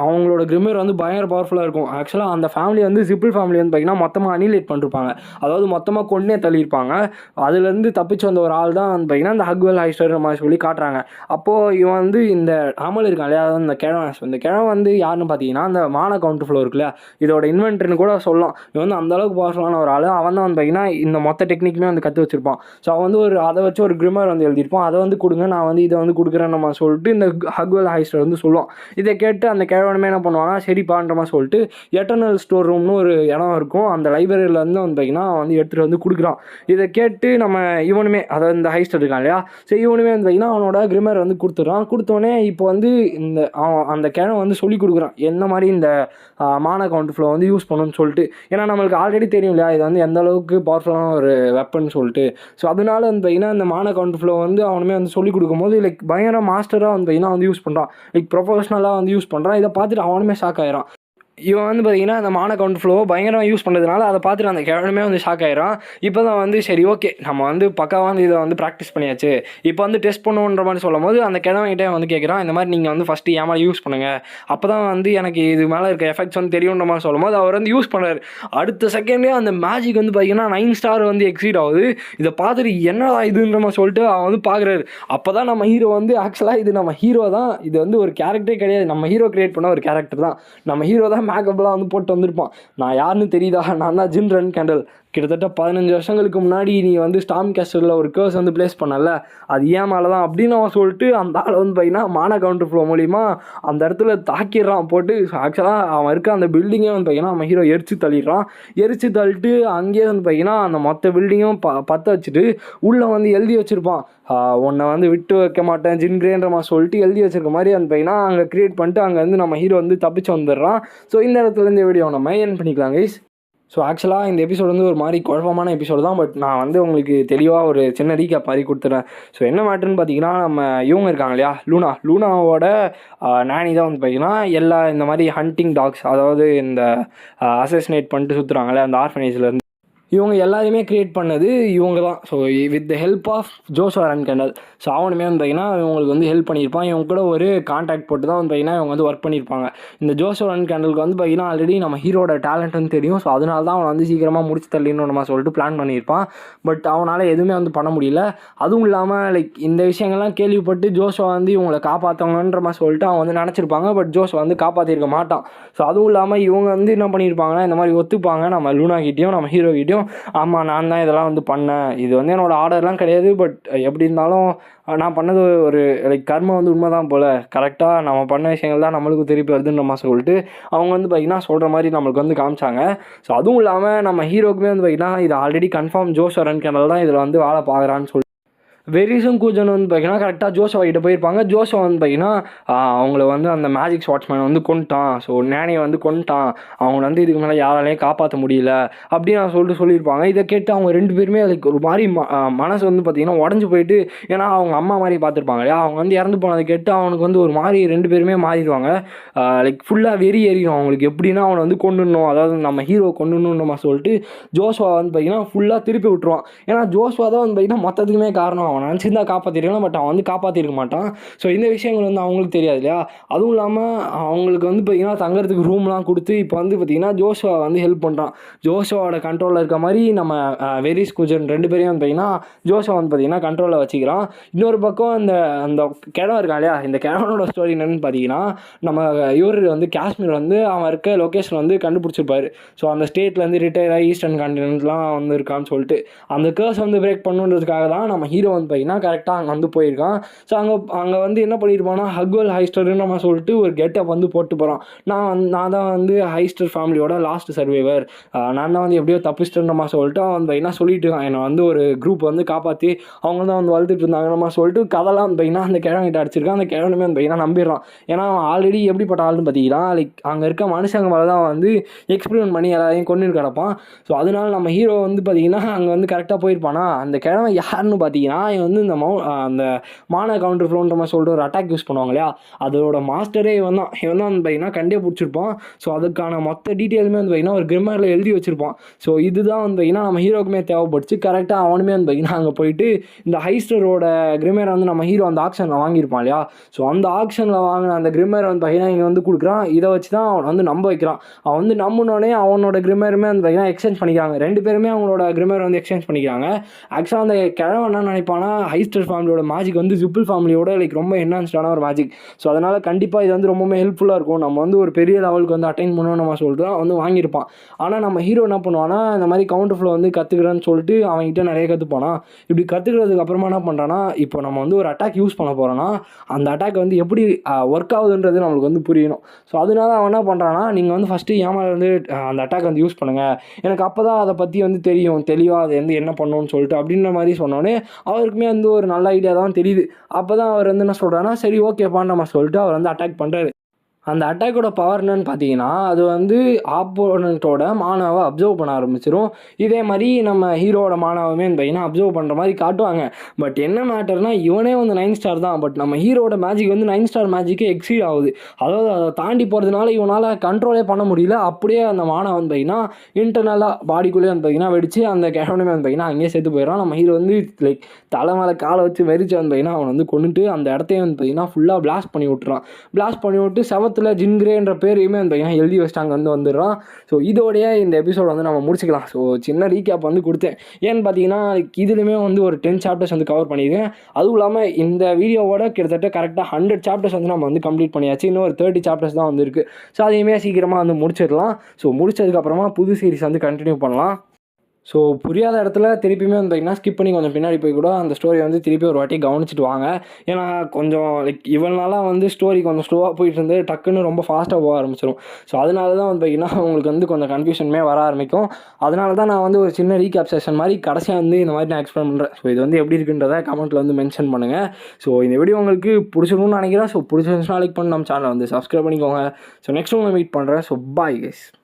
அவங்களோட கிரிமர் வந்து பயங்கர பவர்ஃபுல்லாக இருக்கும். ஆக்சுவலாக அந்த ஃபேமிலி வந்து சிப்பிள் ஃபேமிலி வந்து பார்த்திங்கன்னா மொத்தமாக அனிலேட் பண்ணிருப்பாங்க, அதாவது மொத்தமாக கொன்னே தள்ளியிருப்பாங்க. அதுலேருந்து தப்பிச்சு வந்த ஒரு ஆள் தான் வந்து பார்த்திங்கன்னா இந்த ஹக்வெல் ஹைஸ்டர் மாதிரி சொல்லி காட்டுறாங்க. அப்போது இவன் வந்து இந்த அமல் இருக்கான் இல்லையா, அதாவது இந்த கிழவன் வந்து யாருன்னு பார்த்தீங்கன்னா அந்த மான கவுண்டர் ஃப்ளோ இருக்குல்ல, இதோட இன்வென்டர்னு கூட சொல்லலாம். இவன் வந்து அந்தளவுக்கு பவர்ஃபுல்லான ஒரு ஆள். அவன் தான் வந்து பார்த்திங்கன்னா இந்த மொத்த டெக்னிக்குமே வந்து கற்று வச்சிருப்பான். ஸோ அவன் வந்து அதை வச்சு ஒரு கிரிமர் வந்து எழுதியிருப்பான். அதை வந்து கொடுங்க, நான் வந்து இதை வந்து கொடுக்குறேன் நம்ம சொல்லிட்டு இந்த ஹக்வெல் ஹைஸ்டர் வந்து சொல்லுவான். இதை கேட்டு அந்த கிழவனுமே என்ன பண்ணுவானா, சரிப்பான்ற மாதிரி சொல்லிட்டு எட்டர்னல் ஸ்டோர் ரூம்னு ஒரு இடம் இருக்கும், அந்த லைப்ரரியிலேருந்து வந்து பார்த்திங்கன்னா வந்து எடுத்துகிட்டு வந்து கொடுக்குறான். இதை கேட்டு நம்ம இவனுமே, அதாவது இந்த ஹைஸ்டர் இருக்கான் இல்லையா, சரி இவனுமே வந்து பார்த்திங்கன்னா அவனோட கிரிமர் வந்து கொடுத்துட்றான். கொடுத்தோடனே இப்போ வந்து இந்த அந்த கிழவன் வந்து சொல்லி கொடுக்குறான் என்ன மாதிரி இந்த மான கவுண்ட் ஃப்ளோ வந்து யூஸ் பண்ணணும்னு சொல்லிட்டு. ஏன்னா நம்மளுக்கு ஆல்ரெடி தெரியும் இல்லையா இது வந்து எந்த அளவுக்கு பவர்ஃபுல்லான ஒரு வெப்பன் சொல்லிட்டு. ஸோ அதனால வந்து பார்த்திங்கன்னா இந்த மான கவுண்ட் ஃப்ளோ வந்து அவனுமே வந்து சொல்லிக் கொடுக்கும்போது லைக் பயங்கர மாஸ்டராக வந்து பார்த்திங்கன்னா வந்து யூஸ் பண்ணுறான், லைக் ப்ரொஃபஷனலாக வந்து யூஸ் பண்ணுறான். இதை பார்த்துட்டு அவனுமே ஷாக் ஆயிரான். இவன் வந்து பார்த்திங்கன்னா அந்த மான கவுண்ட் ஃப்ளோ பயங்கரமாக யூஸ் பண்ணுறதுனால அதை பார்த்துட்டு அந்த கிழவனுமே வந்து ஷாக் ஆயிரான். இப்போ தான் வந்து சரி ஓகே நம்ம வந்து பக்காவாக வந்து இதை வந்து ப்ராக்டிஸ் பண்ணியாச்சு, இப்போ வந்து டெஸ்ட் பண்ணுவோன்ற மாதிரி சொல்லும் போது அந்த கிழவன்கிட்டே வந்து கேட்குறான், இந்த மாதிரி நீங்கள் வந்து ஃபஸ்ட்டு ஏன் மேலே யூஸ் பண்ணுங்கள், அப்போ தான் வந்து எனக்கு இது மேலே இருக்க எஃபெக்ட்ஸ் வந்து தெரியுன்ற மாதிரி சொல்லும் போது அவர் வந்து யூஸ் பண்ணுறாரு. அடுத்த செகண்டே அந்த மேஜிக் வந்து பார்த்திங்கன்னா 9 ஸ்டார் வந்து எக்ஸீட் ஆகுது. இதை பார்த்துட்டு என்னடா இதுன்ற மாதிரி சொல்லிட்டு அவன் வந்து பார்க்குறாரு. அப்போ தான் நம்ம ஹீரோ வந்து ஆக்சுவலாக இது நம்ம ஹீரோ தான், இது வந்து ஒரு கேரக்டரே கிடையாது, நம்ம ஹீரோ கிரியேட் பண்ண ஒரு கேரக்டர் தான். நம்ம ஹீரோ தான் மேக்கப்லாம் வந்து போட்டு வந்திருப்பான். நான் யாருன்னு தெரியுதா, நான் தான் ஜின் ரன் கேண்டல். கிட்டத்தட்ட 15 வருஷங்களுக்கு முன்னாடி நீ வந்து ஸ்டாம் கேஸ்டரில் ஒரு கேர்ஸ் வந்து பிளேஸ் பண்ணல, அது ஏன் மேலே தான் அப்படின்னு அவன் சொல்லிட்டு அந்த ஆள் வந்து பார்த்திங்கன்னா மான கவுண்டர் ஃப்ளோ மூலிமா அந்த இடத்துல தாக்கிடுறான் போட்டு. ஆக்சுவலாக அவன் இருக்க அந்த பில்டிங்கே வந்து பார்த்திங்கன்னா நம்ம ஹீரோ எரிச்சு தள்ளிட்டு அங்கேயே வந்து பார்த்திங்கன்னா அந்த மொத்த பில்டிங்கும் பற்ற வச்சுட்டு உள்ளே வந்து எழுதி வச்சுருப்பான், உன்னை வந்து விட்டு வைக்க மாட்டேன் ஜின் கிரேன்ற மாதிரி சொல்லிட்டு எழுதி வச்சிருக்க மாதிரி அந்த பையனா அங்கே க்ரியேட் பண்ணிட்டு அங்கேருந்து நம்ம ஹீரோ வந்து தப்பிச்சு வந்துடுறான். ஸோ இந்த இடத்துல இந்த வீடியோ நம்ம என் பண்ணிக்கலாம் கைஸ். ஸோ ஆக்சுவலாக இந்த எபிசோடு வந்து ஒரு மாதிரி குழப்பமான எபிசோடு தான், பட் நான் வந்து உங்களுக்கு தெளிவாக ஒரு சின்ன ரீகேப் மாதிரி கொடுத்துட்றேன். ஸோ என்ன மேட்டர்னு பார்த்தீங்கன்னா நம்ம இவங்க இருக்காங்க இல்லையா லூனாவோட நானி தான் வந்து பார்த்தீங்கன்னா எல்லா இந்த மாதிரி ஹண்டிங் டாக்ஸ், அதாவது இந்த அசசினேட் பண்ணிட்டு சுற்றுறாங்களே அந்த ஆர்ஃபனேஜ்லேருந்து, இவங்க எல்லாரையுமே க்ரியேட் பண்ணது இவங்க தான். So with the help of Joshua ரன்கேண்டல். ஸோ அவனுமே வந்து பார்த்திங்கன்னா இவங்களுக்கு வந்து ஹெல்ப் பண்ணியிருப்பான். இவங்க கூட ஒரு கான்டாக்ட் போட்டு தான் வந்து பார்த்திங்கன்னா இவங்க வந்து ஒர்க் பண்ணியிருப்பாங்க. இந்த ஜோஷுவா ரன்கேண்டலுக்கு வந்து பார்த்திங்கன்னா ஆல்ரெடி நம்ம ஹீரோட டேலண்ட் வந்து தெரியும். ஸோ அதனால தான் அவனை வந்து சீக்கிரமாக முடிச்சு தள்ளின்னு நம்ம சொல்லிட்டு பிளான் பண்ணியிருப்பான். பட் அவனால் எதுவுமே வந்து பண்ண முடியல. அதுவும் இல்லாமல் லைக் இந்த விஷயங்கள்லாம் கேள்விப்பட்டு ஜோஷுவா வந்து இவங்களை காப்பாற்றவங்கன்ற மாதிரி சொல்லிட்டு அவன் வந்து நினச்சிருப்பாங்க. பட் ஜோஷுவா வந்து காப்பாற்றிருக்க மாட்டான். ஸோ அதுவும் இல்லாமல் இவங்க வந்து என்ன பண்ணியிருப்பாங்கன்னா இந்த மாதிரி ஒத்துப்பாங்க நம்ம லூனா கிட்டேயும் நம்ம ஹீரோ கிட்டேயும் வரைக்கும் ஆமாம் நான் தான் இதெல்லாம் வந்து பண்ணேன், இது வந்து என்னோடய ஆர்டர்லாம் கிடையாது, பட் எப்படி இருந்தாலும் நான் பண்ணது ஒரு லைக் கர்மம் வந்து உண்மை தான் போல், கரெக்டாக நம்ம பண்ண விஷயங்கள் தான் நம்மளுக்கும் திருப்பி வருதுன்ற மாதிரி சொல்லிட்டு அவங்க வந்து பார்த்திங்கன்னா சொல்கிற மாதிரி நம்மளுக்கு வந்து காமிச்சாங்க. ஸோ அதுவும் இல்லாமல் நம்ம ஹீரோக்குமே வந்து பார்த்திங்கன்னா இது ஆல்ரெடி கன்ஃபார்ம் ஜோஷ் வரன் கேனல் தான் இதில் வந்து வேலை பார்க்குறான்னு சொல்லி வெரிஸும் கூஜன் வந்து பார்த்தீங்கன்னா கரெக்டாக ஜோஷுவா கிட்ட போயிருப்பாங்க. ஜோஷுவா வந்து பார்த்தீங்கன்னா அவங்கள வந்து அந்த மேஜிக் ஸ்வாட்ஸ்மேன் வந்து கொன்னுட்டான், ஸோ நேனியை வந்து கொன்னுட்டான், அவங்கள வந்து இதுக்கு மேலே யாராலையும் காப்பாற்ற முடியல அப்படின்னு நான் சொல்லியிருப்பாங்க. இதை கேட்டு அவங்க 2 பேருமே அதுக்கு ஒரு மாதிரி மனசு வந்து பார்த்திங்கன்னா உடஞ்சி போயிட்டு, ஏன்னா அவங்க அம்மா மாதிரி பார்த்துருப்பாங்க இல்லையா, அவங்க வந்து இறந்து போனதை கேட்டு அவனுக்கு வந்து ஒரு மாதிரி 2 பேருமே மாறிடுவாங்க. லைக் ஃபுல்லாக வெறி ஏறிடும் அவங்களுக்கு, எப்படின்னா அவனை வந்து கொண்டுடணும், அதாவது நம்ம ஹீரோ கொண்டுடணுன்னு சொல்லிட்டு ஜோஷுவா வந்து பார்த்திங்கன்னா ஃபுல்லாக திருப்பி விட்டுருவான். ஏன்னா ஜோஷுவா தான் வந்து பார்த்திங்கன்னா மொத்தத்துக்குமே காரணம், அவன் நினச்சிருந்தா காப்பாற்றிருக்கலாம், பட் அவன் வந்து காப்பாற்றிருக்க மாட்டான். ஸோ இந்த விஷயங்கள் வந்து அவங்களுக்கு தெரியாது இல்லையா. அதுவும் இல்லாமல் அவங்களுக்கு வந்து பார்த்திங்கன்னா தங்குறதுக்கு ரூம்லாம் கொடுத்து இப்போ வந்து பார்த்திங்கன்னா ஜோஷுவா வந்து ஹெல்ப் பண்ணுறான். ஜோஷுவாவோட கண்ட்ரோலில் இருக்க மாதிரி நம்ம வெரிஸ் கூஜன் 2 பேரையும் வந்து பார்த்திங்கன்னா ஜோஷுவா வந்து பார்த்திங்கன்னா கண்ட்ரோலில் வச்சுக்கிறான். இன்னொரு பக்கம் அந்த கிழவன் இருக்கான் இல்லையா, இந்த கிழவனோட ஸ்டோரி என்னென்னு பார்த்தீங்கன்னா, நம்ம இவர் வந்து காஷ்மீர் வந்து அவன் இருக்க லொக்கேஷன் வந்து கண்டுபிடிச்சிருப்பாரு. ஸோ அந்த ஸ்டேட்லேருந்து ரிட்டையர் ஆகி ஈஸ்டர்ன் கான்டினென்ட்லாம் வந்து இருக்கான்னு சொல்லிட்டு அந்த கேர்ஸ் வந்து பிரேக் பண்ணுன்றதுக்காக தான் நம்ம ஹீரோ வந்து பார்த்தீங்கன்னா கரெக்டாக அங்கே வந்து போயிருக்கான். ஸோ அங்கே வந்து என்ன பண்ணியிருப்பான்னா ஹக்வெல் ஹைஸ்டர்னு நம்ம சொல்லிட்டு ஒரு கெட்டப் வந்து போட்டு போகிறான். நான் தான் வந்து ஹைஸ்டர் ஃபேமிலியோட லாஸ்ட் சர்வைவர், நான் தான் வந்து எப்படியோ தப்பிச்சிட்டேன்னு நம்ம சொல்லிட்டு அவன் வந்து பார்த்தீங்கன்னா சொல்லிட்டு இருக்கான், என்னை வந்து ஒரு குரூப் வந்து காப்பாற்றி அவங்க தான் வந்து வளர்த்துட்டு இருந்தாங்க நம்ம சொல்லிட்டு கதெல்லாம் வந்து பார்த்தீங்கன்னா அந்த கிழவன்கிட்ட அடிச்சிருக்கான். அந்த கிழவனுமே வந்து பார்த்தீங்கன்னா நம்பிடுறான். ஏன்னா அவன் ஆல்ரெடி எப்படிப்பட்ட ஆள்னு பார்த்தீங்கன்னா லைக் அங்கே இருக்க மனுஷங்க மேலே தான் வந்து எக்ஸ்பெரிமெண்ட் பண்ணி எல்லாரையும் கொண்டு கிடப்பான். ஸோ அதனால நம்ம ஹீரோ வந்து பார்த்தீங்கன்னா அங்கே வந்து கரெக்டாக போயிருப்பானா. அந்த கிழவன் யாருன்னு பார்த்தீங்கன்னா இவன் வந்து அந்த மானா கவுண்டர் ஃப்ளோன்ற மாதிரி சொல்லிட்டு ஒரு அட்டாக் யூஸ் பண்ணுவாங்க இல்லையா, அதோட மாஸ்டரே இவன் தான் வந்து பார்த்தீங்கன்னா கண்டே பிடிச்சிருப்பான். ஸோ அதுக்கான மொத்த டீட்டெயிலுமே வந்து பார்த்தீங்கன்னா ஒரு கிரிமரில் எழுதி வச்சிருப்பான். ஸோ இதுதான் வந்து பார்த்தீங்கன்னா நம்ம ஹீரோக்குமே தேவைப்படுச்சு. கரெக்டாக அவனுமே வந்து பார்த்தீங்கன்னா அங்கே போயிட்டு இந்த ஹைஸ்டரோட கிரிமரை வந்து நம்ம ஹீரோ அந்த ஆக்ஷனில் வாங்கியிருப்பான் இல்லையா. ஸோ அந்த ஆக்ஷனில் வாங்கின அந்த கிரிமரை வந்து பார்த்தீங்கன்னா இங்கே வந்து கொடுக்குறான். இதை வச்சு தான் அவன் வந்து நம்ப வைக்கிறான். அவன் வந்து நம்பினோடனே அவனோட கிரிமருமே வந்து பார்த்தீங்கன்னா எக்ஸ்சேஞ்ச் பண்ணிக்கிறாங்க. 2 பேருமே அவங்களோட கிரிமர் வந்து எக்ஸ்சேஞ்ச் பண்ணிக்கிறாங்க. ஆக்சுவலாக அந்த கிழவன் என்ன நினைப்பானா, ஹைஸ்டர் ஃபேமிலியோட மேஜிக் வந்து ஜிப்பிள் ஃபேமிலியோட லைக் ரொம்ப என்ஹான்ஸ்டான ஒரு மேஜிக். ஸோ அதனால் கண்டிப்பாக இது வந்து ரொம்பவே ஹெல்ப்ஃபுல்லாக இருக்கும், நம்ம வந்து ஒரு பெரிய லெவலுக்கு வந்து அட்டைன் பண்ணணும் நம்ம சொல்லிட்டு தான் வந்து வாங்கியிருப்பான். ஆனால் நம்ம ஹீரோ என்ன பண்ணுவானா, இந்த மாதிரி கவுண்டர் ஃப்ளோ வந்து கற்றுக்கிறேன்னு சொல்லிட்டு அவன்கிட்ட நிறைய கற்றுப்பானா. இப்படி கற்றுக்கிறதுக்கு அப்புறமா என்ன பண்ணுறான்னா, இப்போ நம்ம வந்து ஒரு அட்டாக் யூஸ் பண்ண போகிறோன்னா அந்த அட்டாக் வந்து எப்படி ஒர்க் ஆகுதுன்றது நம்மளுக்கு வந்து புரியணும். ஸோ அதனால அவன் என்ன பண்ணுறான்னா, நீங்கள் வந்து ஃபஸ்ட்டு ஏமால வந்து அந்த அட்டாக் வந்து யூஸ் பண்ணுங்கள், எனக்கு அப்போ தான் அதை பற்றி வந்து தெரியும் தெளிவாக அது வந்து என்ன பண்ணணும்னு சொல்லிட்டு அப்படின்ற மாதிரி சொன்னோன்னே அவருக்குமே வந்து ஒரு நல்ல ஐடியா தான் தெரியுது. அப்போ தான் அவர் வந்து என்ன சொல்கிறான்னா, சரி ஓகேப்பான்னு நம்ம சொல்லிட்டு அவர் வந்து அட்டாக் பண்ணுறாரு. அந்த அட்டாக்கோட பவர் என்னன்னு பார்த்தீங்கன்னா, அது வந்து ஆப்போனண்ட்டோட மானாவை அப்சர்வ் பண்ண ஆரம்பிச்சிடும். இதே மாதிரி நம்ம ஹீரோட மானாவுமே பார்த்தீங்கன்னா அப்சர்வ் பண்ணுற மாதிரி காட்டுவாங்க. பட் என்ன மேட்டர்னா, இவனே வந்து 9 ஸ்டார் தான், பட் நம்ம ஹீரோட மேஜிக் வந்து 9 ஸ்டார் மேஜிக்கே எக்ஸீட் ஆகுது. அதாவது அதை தாண்டி போகிறதுனால இவனால் கண்ட்ரோலே பண்ண முடியல. அப்படியே அந்த மானா வந்து பார்த்தீங்கன்னா இன்டர்னலாக பாடிக்குள்ளேயே வந்து பார்த்தீங்கன்னா வெடிச்சு அந்த கிழவனுமே வந்து பார்த்தீங்கன்னா அங்கேயே செத்து போயிடறான். நம்ம ஹீரோ வந்து லைக் தலை மேலே காலை வச்சு வெறிச்சு வந்து பார்த்தீங்கன்னா அவன் வந்து கொண்டுட்டு அந்த இடத்தையே வந்து பார்த்தீங்கன்னா ஃபுல்லாக பிளாஸ்ட் பண்ணி விட்டுறான். பிளாஸ்ட் பண்ணி விட்டு ஜின்கிரேன்ற பேரையுமே வந்து எழுதி வச்சுட்டாங்க வந்துடுறான். ஸோ இதோடைய இந்த எபிசோட் வந்து நம்ம முடிச்சுக்கலாம். ஸோ சின்ன ரீகேப் வந்து கொடுத்தேன். ஏன்னு பார்த்தீங்கன்னா இதுலையுமே வந்து ஒரு 10 சாப்டர்ஸ் வந்து கவர் பண்ணியிருக்கேன். அதுவும் இல்லாமல் இந்த வீடியோவோட கிட்டத்தட்ட கரெக்டாக 100 சாப்டர்ஸ் வந்து நம்ம வந்து கம்ப்ளீட் பண்ணியாச்சு. இன்னும் ஒரு 30 சாப்டர்ஸ் தான் வந்து இருக்குது. ஸோ அதையுமே சீக்கிரமாக வந்து முடிச்சிடலாம். ஸோ முடிச்சதுக்கப்புறமா புது சீரிஸ் வந்து கண்டினியூ பண்ணலாம். ஸோ புரியாத இடத்துல திருப்பியுமே வந்து பார்த்திங்கன்னா ஸ்கிப் பண்ணி கொஞ்சம் பின்னாடி போய் கூட அந்த ஸ்டோரி வந்து திருப்பி ஒரு வாட்டி கவனிச்சிட்டு வாங்க. ஏன்னா கொஞ்சம் லைக் இவனால வந்து ஸ்டோரி கொஞ்சம் ஸ்லோவாக போயிட்டு இருந்து டக்குன்னு ரொம்ப ஃபாஸ்ட்டாக போக ஆரம்பிச்சிடும். ஸோ அதனால தான் வந்து பார்த்திங்கன்னா உங்களுக்கு வந்து கொஞ்சம் கன்ஃபியூஷனுமே வர ஆரம்பிக்கும். அதனால தான் நான் வந்து ஒரு சின்ன ரீகேப் செஷன் மாதிரி கடைசியாக வந்து இந்த மாதிரி நான் எக்ஸ்பிளைன் பண்ணுறேன். ஸோ இது வந்து எப்படி இருக்குன்றதை கமெண்ட்டில் வந்து மென்ஷன் பண்ணுங்கள். ஸோ இந்த வீடியோ உங்களுக்கு பிடிச்சிருக்கும்னு நினைக்கிறேன். ஸோ பிடிச்சிருந்துச்சுன்னா லைக் பண்ணி நம்ம சேனலை வந்து சப்ஸ்கிரைப் பண்ணிக்கோங்க. ஸோ நெக்ஸ்ட் உங்களை மீட் பண்ணுறேன். So bye guys.